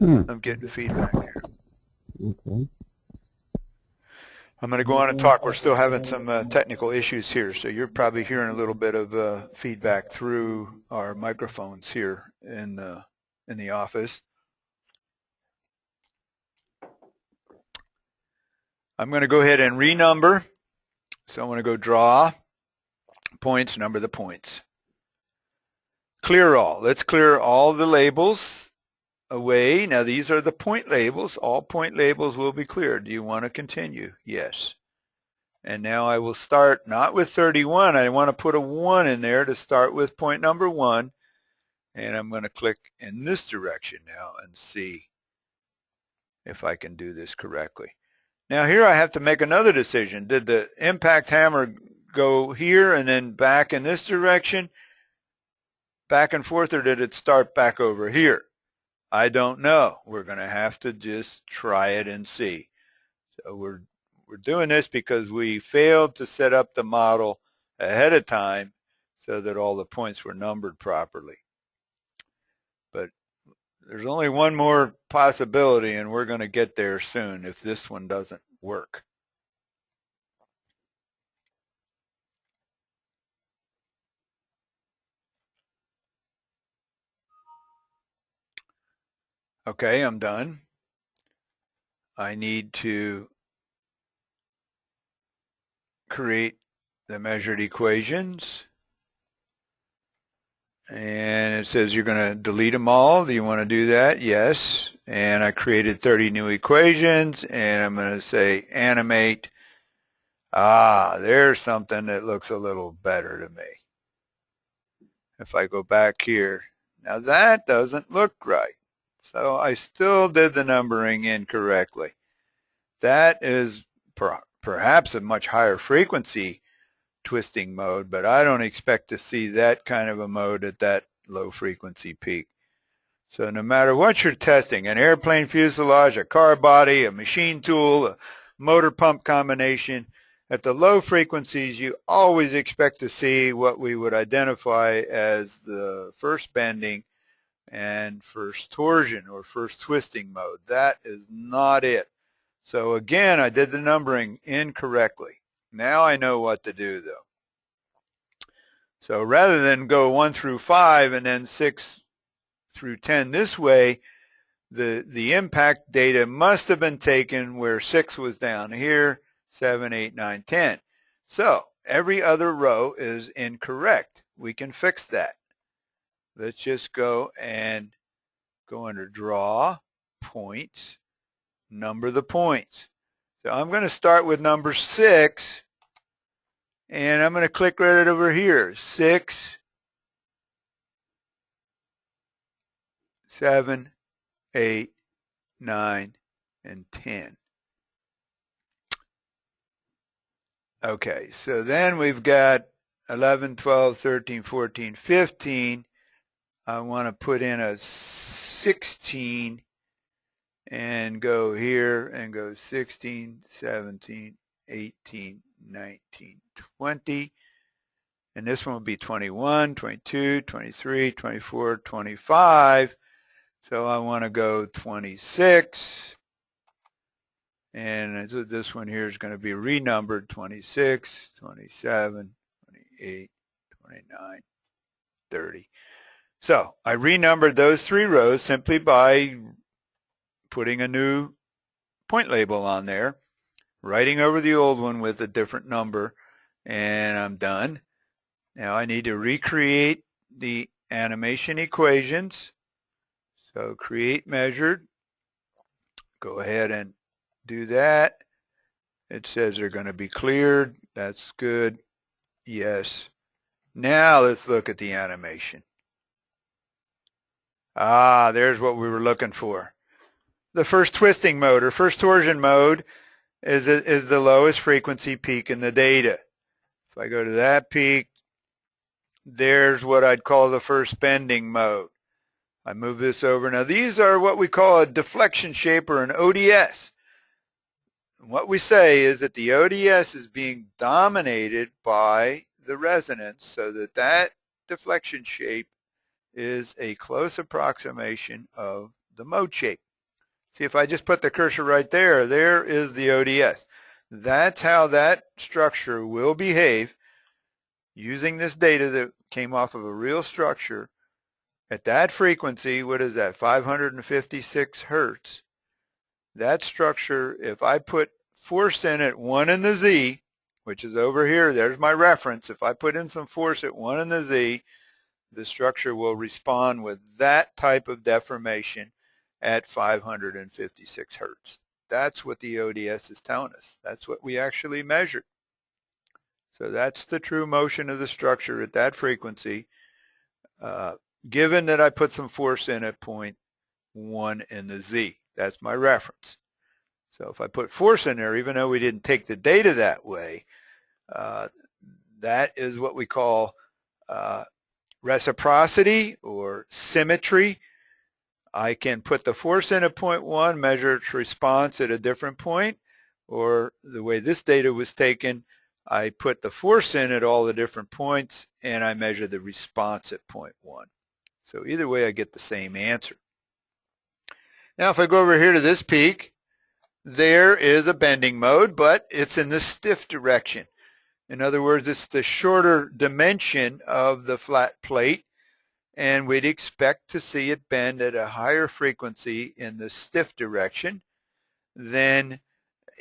I'm getting feedback here. Okay. I'm going to go on and talk. We're still having some technical issues here, so you're probably hearing a little bit of feedback through our microphones here in the office. I'm going to go ahead and renumber. So I'm going to go draw points, number the points. Clear all. Let's clear all the labels away. Now these are the point labels. All point labels will be cleared. Do you want to continue? Yes. And now I will start not with 31. I want to put a 1 in there to start with point number 1. And I'm going to click in this direction now and see if I can do this correctly. Now here I have to make another decision. Did the impact hammer go here and then back in this direction, back and forth, or did it start back over here? I don't know. We're going to have to just try it and see. So we're doing this because we failed to set up the model ahead of time so that all the points were numbered properly. But there's only one more possibility, and we're going to get there soon if this one doesn't work. Okay, I'm done. I need to create the measured equations. And it says you're going to delete them all. Do you want to do that? Yes. And I created 30 new equations, and I'm going to say animate. There's something that looks a little better to me. If I go back here, now that doesn't look right. So I still did the numbering incorrectly. That is perhaps a much higher frequency twisting mode, but I don't expect to see that kind of a mode at that low frequency peak. So no matter what you're testing, an airplane fuselage, a car body, a machine tool, a motor pump combination, at the low frequencies you always expect to see what we would identify as the first bending and first torsion or first twisting mode. That is not it. So again, I did the numbering incorrectly. Now I know what to do though. So rather than go 1 through 5 and then 6 through 10 this way, the impact data must have been taken where 6 was down here, 7, 8, 9, 10. So every other row is incorrect. We can fix that. Let's just go and go under draw, points, number the points. So I'm going to start with number 6 And I'm going to click right over here, 6, 7, 8, 9, and 10. Okay, so then we've got 11, 12, 13, 14, 15. I want to put in a 16 and go here and go 16, 17, 18, 19, 20. And this one will be 21, 22, 23, 24, 25. So I want to go 26. And this one here is going to be renumbered 26, 27, 28, 29, 30. So I renumbered those 3 rows simply by putting a new point label on there, writing over the old one with a different number, and I'm done. Now I need to recreate the animation equations. So create measured. Go ahead and do that. It says they're going to be cleared. That's good. Yes. Now let's look at the animation. Ah, there's what we were looking for. The first twisting mode or first torsion mode is the lowest frequency peak in the data. If I go to that peak, there's what I'd call the first bending mode. I move this over. Now these are what we call a deflection shape or an ODS. And what we say is that the ODS is being dominated by the resonance so that that deflection shape is a close approximation of the mode shape. See, if I just put the cursor right there, there is the ODS. That's how that structure will behave using this data that came off of a real structure at that frequency. What is that? 556 hertz. That structure, if I put force in at 1 in the Z, which is over here, there's my reference. If I put in some force at 1 in the Z, the structure will respond with that type of deformation at 556 hertz. That's what the ODS is telling us. That's what we actually measured. So that's the true motion of the structure at that frequency, given that I put some force in at 0.1 in the Z. That's my reference. So if I put force in there, even though we didn't take the data that way, that is what we call reciprocity or symmetry. I can put the force in at 0.1, measure its response at a different point, or the way this data was taken, I put the force in at all the different points and I measure the response at 0.1. So either way I get the same answer. Now if I go over here to this peak, there is a bending mode, but it's in the stiff direction. In other words, it's the shorter dimension of the flat plate, and we'd expect to see it bend at a higher frequency in the stiff direction than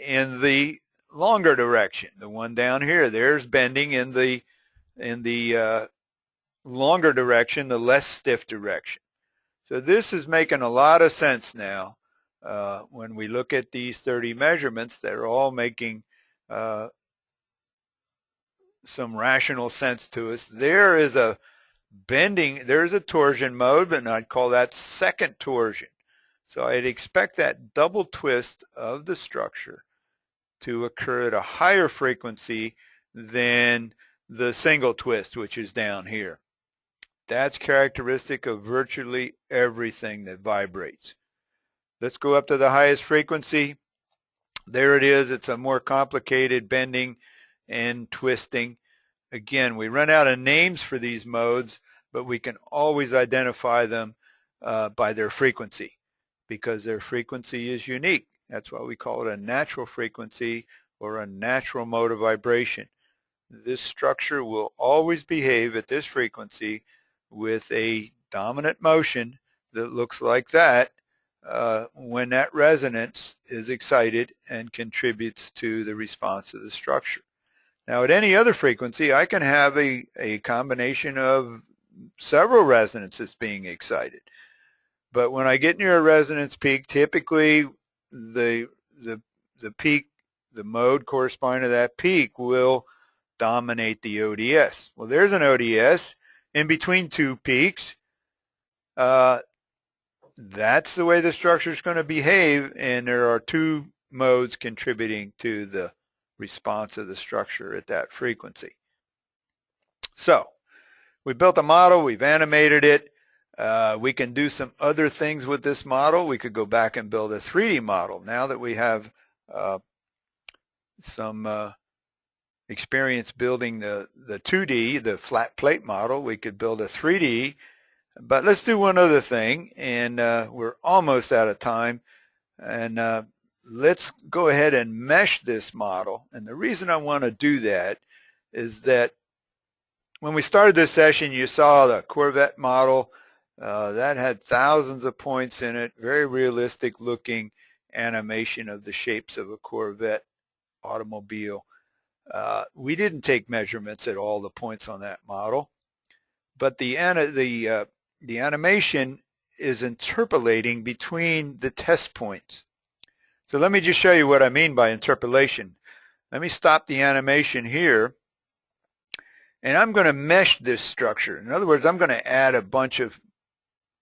in the longer direction. The one down here, there's bending in the longer direction, the less stiff direction. So this is making a lot of sense now. When we look at these 30 measurements, they're all making some rational sense to us. There is a bending, there's a torsion mode, but I'd call that second torsion. So I'd expect that double twist of the structure to occur at a higher frequency than the single twist, which is down here. That's characteristic of virtually everything that vibrates. Let's go up to the highest frequency. There it is. It's a more complicated bending and twisting. Again, we run out of names for these modes, but we can always identify them by their frequency because their frequency is unique. That's why we call it a natural frequency or a natural mode of vibration. This structure will always behave at this frequency with a dominant motion that looks like that when that resonance is excited and contributes to the response of the structure. Now at any other frequency, I can have a combination of several resonances being excited. But when I get near a resonance peak, typically the peak, the mode corresponding to that peak will dominate the ODS. Well, there's an ODS in between two peaks. That's the way the structure is going to behave, and there are two modes contributing to the response of the structure at that frequency. So we built a model, we've animated it. We can do some other things with this model. We could go back and build a 3D model. Now that we have some experience building the 2D, the flat plate model, we could build a 3D. But let's do one other thing, and we're almost out of time. And let's go ahead and mesh this model. And the reason I want to do that is that when we started this session, you saw the Corvette model. That had thousands of points in it, very realistic looking animation of the shapes of a Corvette automobile. We didn't take measurements at all the points on that model, but the animation is interpolating between the test points. So let me just show you what I mean by interpolation. Let me stop the animation here, and I'm going to mesh this structure. In other words, I'm going to add a bunch of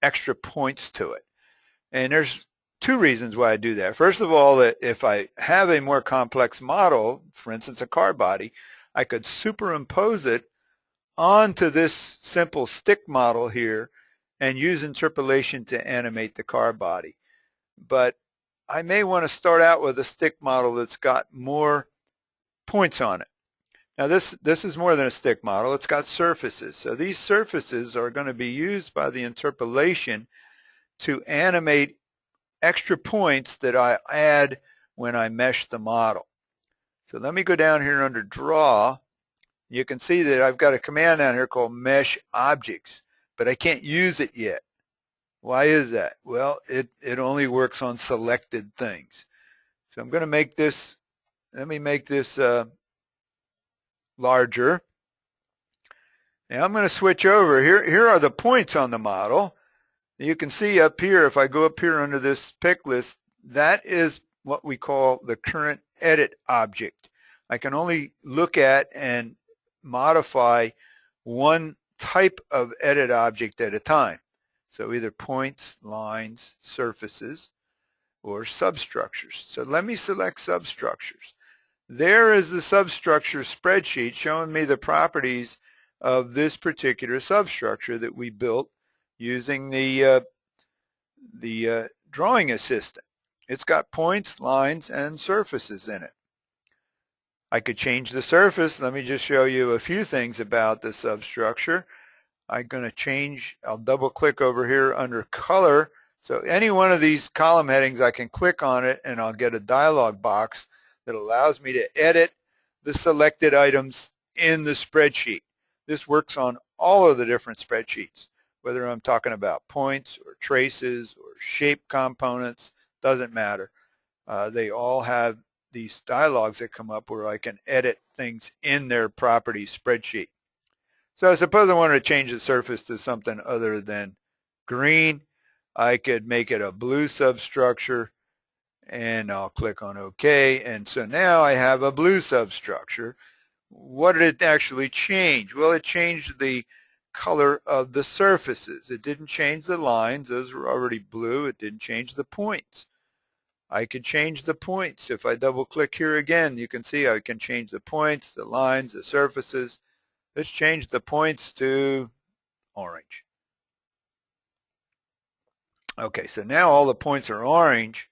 extra points to it. And there's two reasons why I do that. First of all, that if I have a more complex model, for instance a car body, I could superimpose it onto this simple stick model here and use interpolation to animate the car body. But I may want to start out with a stick model that's got more points on it. Now this is more than a stick model. It's got surfaces. So these surfaces are going to be used by the interpolation to animate extra points that I add when I mesh the model. So let me go down here under Draw. You can see that I've got a command down here called Mesh Objects, but I can't use it yet. Why is that? Well, it only works on selected things. So I'm going to make this, let me make this larger. Now I'm going to switch over. Here are the points on the model. You can see up here, if I go up here under this pick list, that is what we call the current edit object. I can only look at and modify one type of edit object at a time. So either points, lines, surfaces, or substructures. So let me select substructures. There is the substructure spreadsheet showing me the properties of this particular substructure that we built using the drawing assistant. It's got points, lines, and surfaces in it. I could change the surface. Let me just show you a few things about the substructure. I'm going to change, I'll double click over here under color. So any one of these column headings, I can click on it and I'll get a dialog box that allows me to edit the selected items in the spreadsheet. This works on all of the different spreadsheets, whether I'm talking about points or traces or shape components, doesn't matter. They all have these dialogues that come up where I can edit things in their properties spreadsheet. So suppose I wanted to change the surface to something other than green. I could make it a blue substructure, and I'll click on OK. And so now I have a blue substructure. What did it actually change? Well, it changed the color of the surfaces. It didn't change the lines. Those were already blue. It didn't change the points. I could change the points. If I double click here again, you can see I can change the points, the lines, the surfaces. Let's change the points to orange. Okay, so now all the points are orange.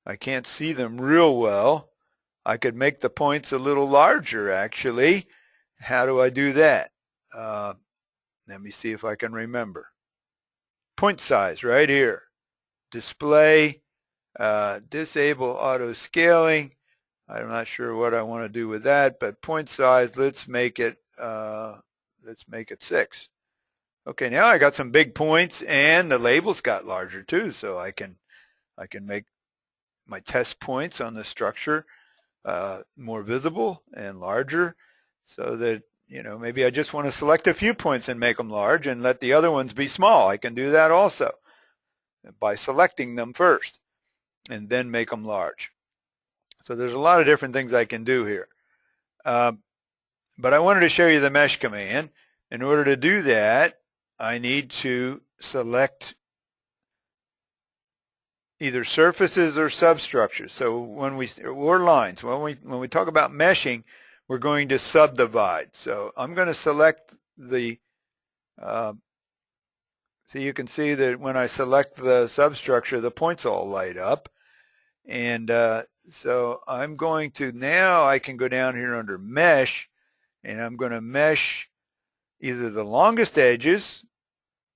I can't see them real well. I could make the points a little larger, actually. How do I do that? Let me see if I can remember. Point size right here. Display, disable auto scaling. I'm not sure what I want to do with that, but point size, let's make it 6. Okay, now I got some big points, and the labels got larger too, so I can make my test points on the structure more visible and larger, so that, you know, maybe I just want to select a few points and make them large and let the other ones be small. I can do that also by selecting them first and then make them large. So there's a lot of different things I can do here. But I wanted to show you the mesh command. In order to do that, I need to select either surfaces or substructures. So or lines. When we talk about meshing, we're going to subdivide. So I'm going to select the so you can see that when I select the substructure, the points all light up. And so I'm going to, now I can go down here under mesh, and I'm going to mesh either the longest edges,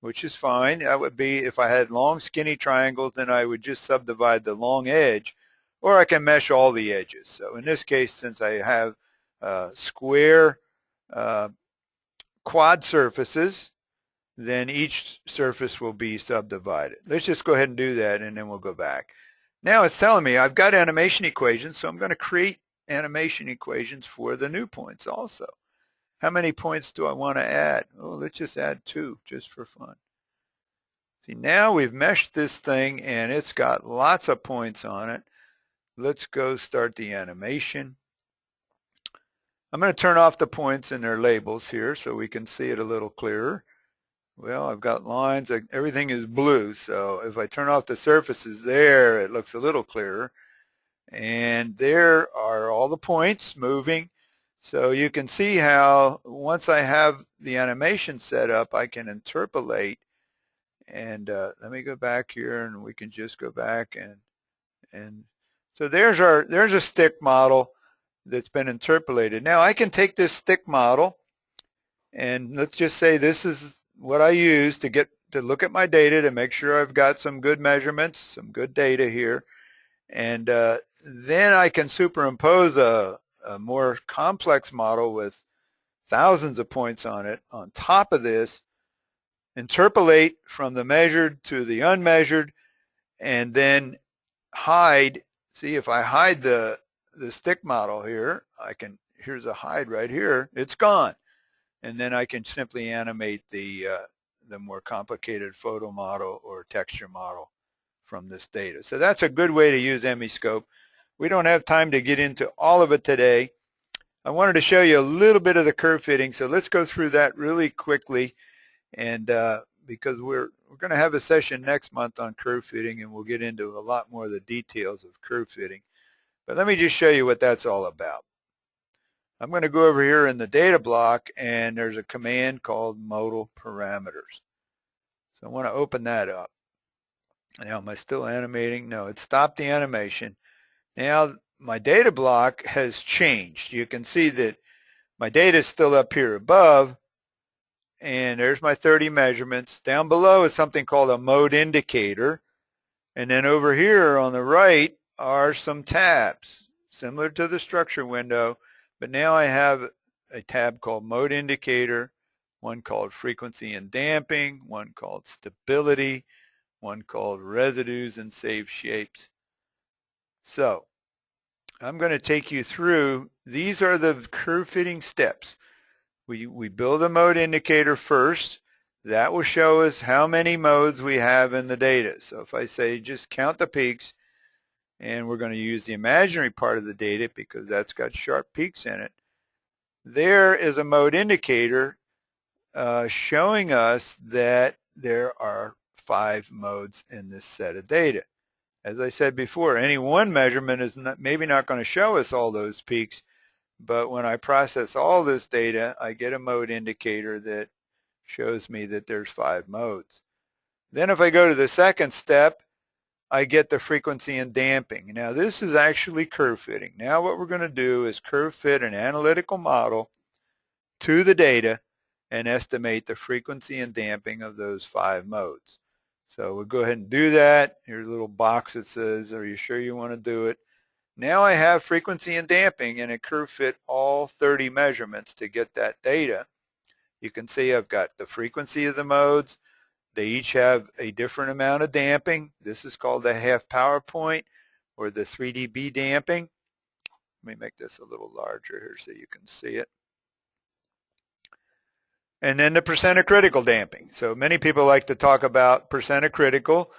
which is fine. That would be, if I had long skinny triangles, then I would just subdivide the long edge, or I can mesh all the edges. So in this case, since I have square quad surfaces, then each surface will be subdivided. Let's just go ahead and do that, and then we'll go back. Now it's telling me I've got animation equations, so I'm going to create animation equations for the new points also. How many points do I want to add? Oh, let's just add 2 just for fun. See, now we've meshed this thing, and it's got lots of points on it. Let's go start the animation. I'm going to turn off the points and their labels here so we can see it a little clearer. Well, I've got lines. Everything is blue, so if I turn off the surfaces there, it looks a little clearer. And there are all the points moving. So you can see how once I have the animation set up, I can interpolate. And let me go back here, and we can just go back and so there's a stick model that's been interpolated. Now I can take this stick model, and let's just say this is what I use to look at my data to make sure I've got some good measurements, some good data here, and then I can superimpose a more complex model with thousands of points on it on top of this, interpolate from the measured to the unmeasured, and then hide. See, if I hide the stick model here, here's a hide right here, it's gone. And then I can simply animate the more complicated photo model or texture model from this data. So that's a good way to use Emiscope. We don't have time to get into all of it today. I wanted to show you a little bit of the curve fitting, so let's go through that really quickly. And because we're going to have a session next month on curve fitting, and we'll get into a lot more of the details of curve fitting. But let me just show you what that's all about. I'm going to go over here in the data block, and there's a command called Modal parameters. So I want to open that up. Now, am I still animating? No, it stopped the animation. Now my data block has changed. You can see that my data is still up here above, and there's my 30 measurements. Down below is something called a mode indicator, and then over here on the right are some tabs similar to the structure window, but now I have a tab called mode indicator, one called frequency and damping, one called stability, one called residues and save shapes. So I'm going to take you through, these are the curve fitting steps. We build a mode indicator first. That will show us how many modes we have in the data. So if I say just count the peaks, and we're going to use the imaginary part of the data because that's got sharp peaks in it, there is a mode indicator showing us that there are 5 modes in this set of data. As I said before, any one measurement is maybe not going to show us all those peaks, but when I process all this data, I get a mode indicator that shows me that there's 5 modes. Then if I go to the second step, I get the frequency and damping. Now this is actually curve fitting. Now what we're going to do is curve fit an analytical model to the data and estimate the frequency and damping of those 5 modes. So we'll go ahead and do that. Here's a little box that says, are you sure you want to do it? Now I have frequency and damping, and it curve fit all 30 measurements to get that data. You can see I've got the frequency of the modes. They each have a different amount of damping. This is called the half power point or the 3 dB damping. Let me make this a little larger here so you can see it. And then the percent of critical damping. So many people like to talk about percent of critical.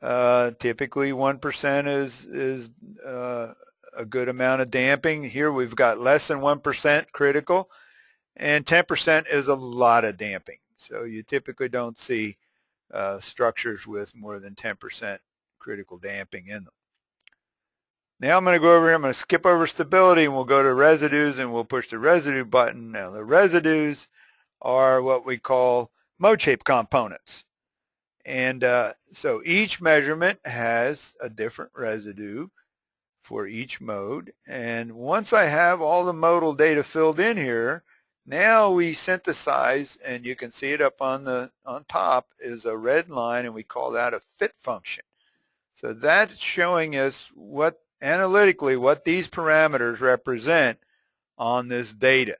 Typically 1% is a good amount of damping. Here we've got less than 1% critical. and 10% is a lot of damping. So you typically don't see structures with more than 10% critical damping in them. Now I'm going to go over here, I'm going to skip over stability, and we'll go to residues, and we'll push the residue button. Now the residues are what we call mode shape components. And so each measurement has a different residue for each mode. And once I have all the modal data filled in here, now we synthesize, and you can see it up on top is a red line, and we call that a fit function. So that's showing us what analytically what these parameters represent on this data.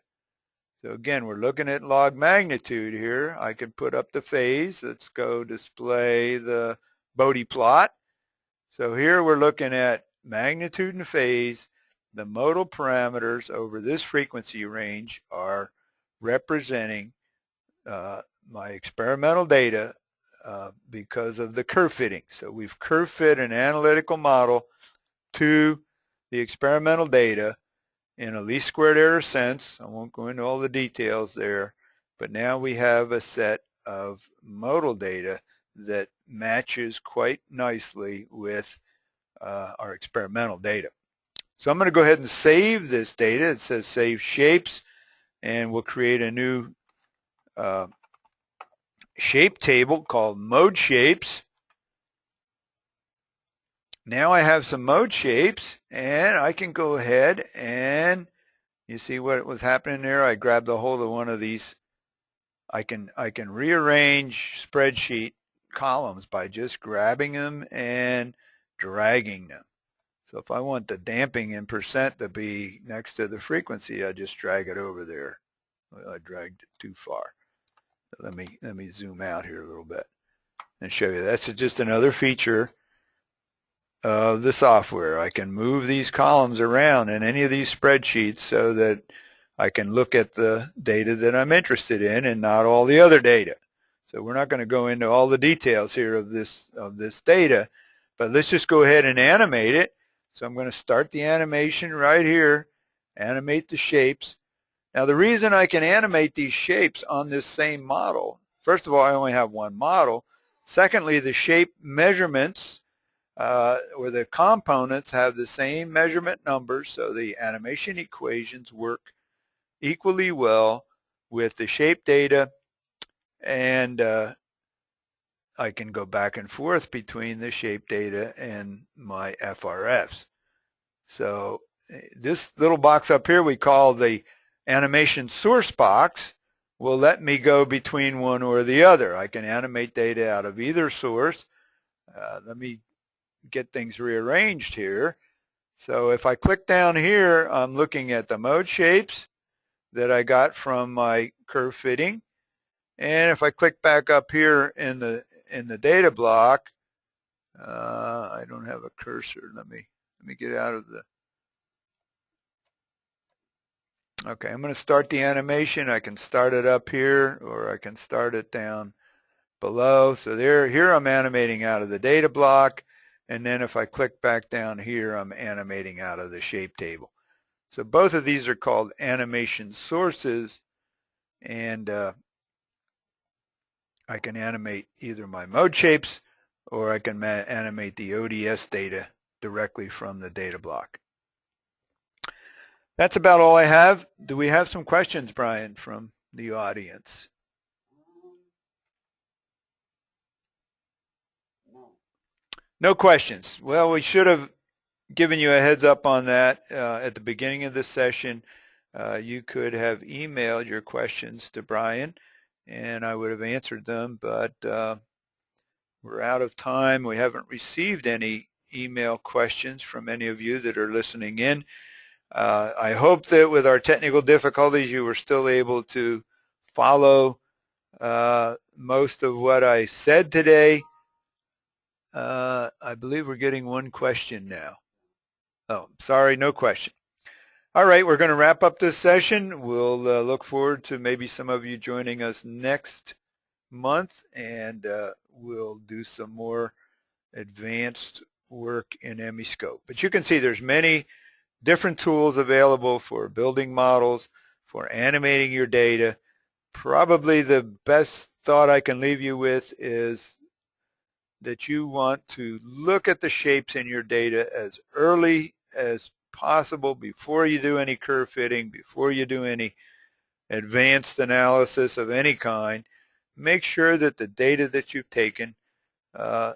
So again, we're looking at log magnitude here. I could put up the phase. Let's go display the Bode plot. So here we're looking at magnitude and phase. The modal parameters over this frequency range are representing my experimental data because of the curve fitting. So we've curve fit an analytical model to the experimental data in a least squared error sense. I won't go into all the details there, but now we have a set of modal data that matches quite nicely with our experimental data. So I'm going to go ahead and save this data. It says save shapes, and we'll create a new shape table called mode shapes. Now I have some mode shapes, and I can go ahead and you see what was happening there. I grabbed a hold of one of these. I can rearrange spreadsheet columns by just grabbing them and dragging them. So if I want the damping in percent to be next to the frequency, I just drag it over there. Well, I dragged it too far. Let me zoom out here a little bit and show you. That's just another feature of the software. I can move these columns around in any of these spreadsheets so that I can look at the data that I'm interested in and not all the other data. So we're not going to go into all the details here of this data, but let's just go ahead and animate it. So I'm going to start the animation right here, animate the shapes. Now the reason I can animate these shapes on this same model, first of all, I only have one model. Secondly, the shape measurements or the components have the same measurement numbers, so the animation equations work equally well with the shape data, and I can go back and forth between the shape data and my FRFs. So this little box up here we call the animation source box will let me go between one or the other. I can animate data out of either source. Let me get things rearranged here. So if I click down here, I'm looking at the mode shapes that I got from my curve fitting. And if I click back up here in the data block, I don't have a cursor. Let me get out of the. Okay, I'm going to start the animation. I can start it up here, or I can start it down below. So here I'm animating out of the data block. And then if I click back down here, I'm animating out of the shape table. So both of these are called animation sources, and I can animate either my mode shapes or I can animate the ODS data directly from the data block. That's about all I have. Do we have some questions, Brian, from the audience? No questions. Well, we should have given you a heads up on that at the beginning of this session. You could have emailed your questions to Brian, and I would have answered them, but we're out of time. We haven't received any email questions from any of you that are listening in. I hope that with our technical difficulties, you were still able to follow most of what I said today. I believe we're getting one question now. Oh, sorry, no question. All right, we're going to wrap up this session. We'll look forward to maybe some of you joining us next month, and we'll do some more advanced work in Emiscope. But you can see there's many different tools available for building models, for animating your data. Probably the best thought I can leave you with is that you want to look at the shapes in your data as early as possible before you do any curve fitting, before you do any advanced analysis of any kind. Make sure that the data that you've taken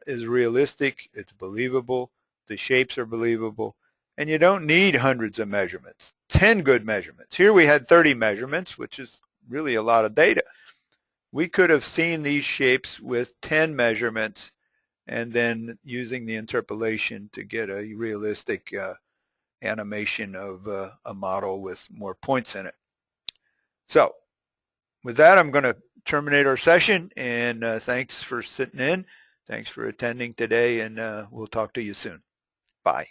is realistic, it's believable, the shapes are believable, and you don't need hundreds of measurements. 10 good measurements. Here we had 30 measurements, which is really a lot of data. We could have seen these shapes with 10 measurements and then using the interpolation to get a realistic animation of a model with more points in it. So with that, I'm going to terminate our session, and thanks for sitting in. Thanks for attending today, and we'll talk to you soon. Bye.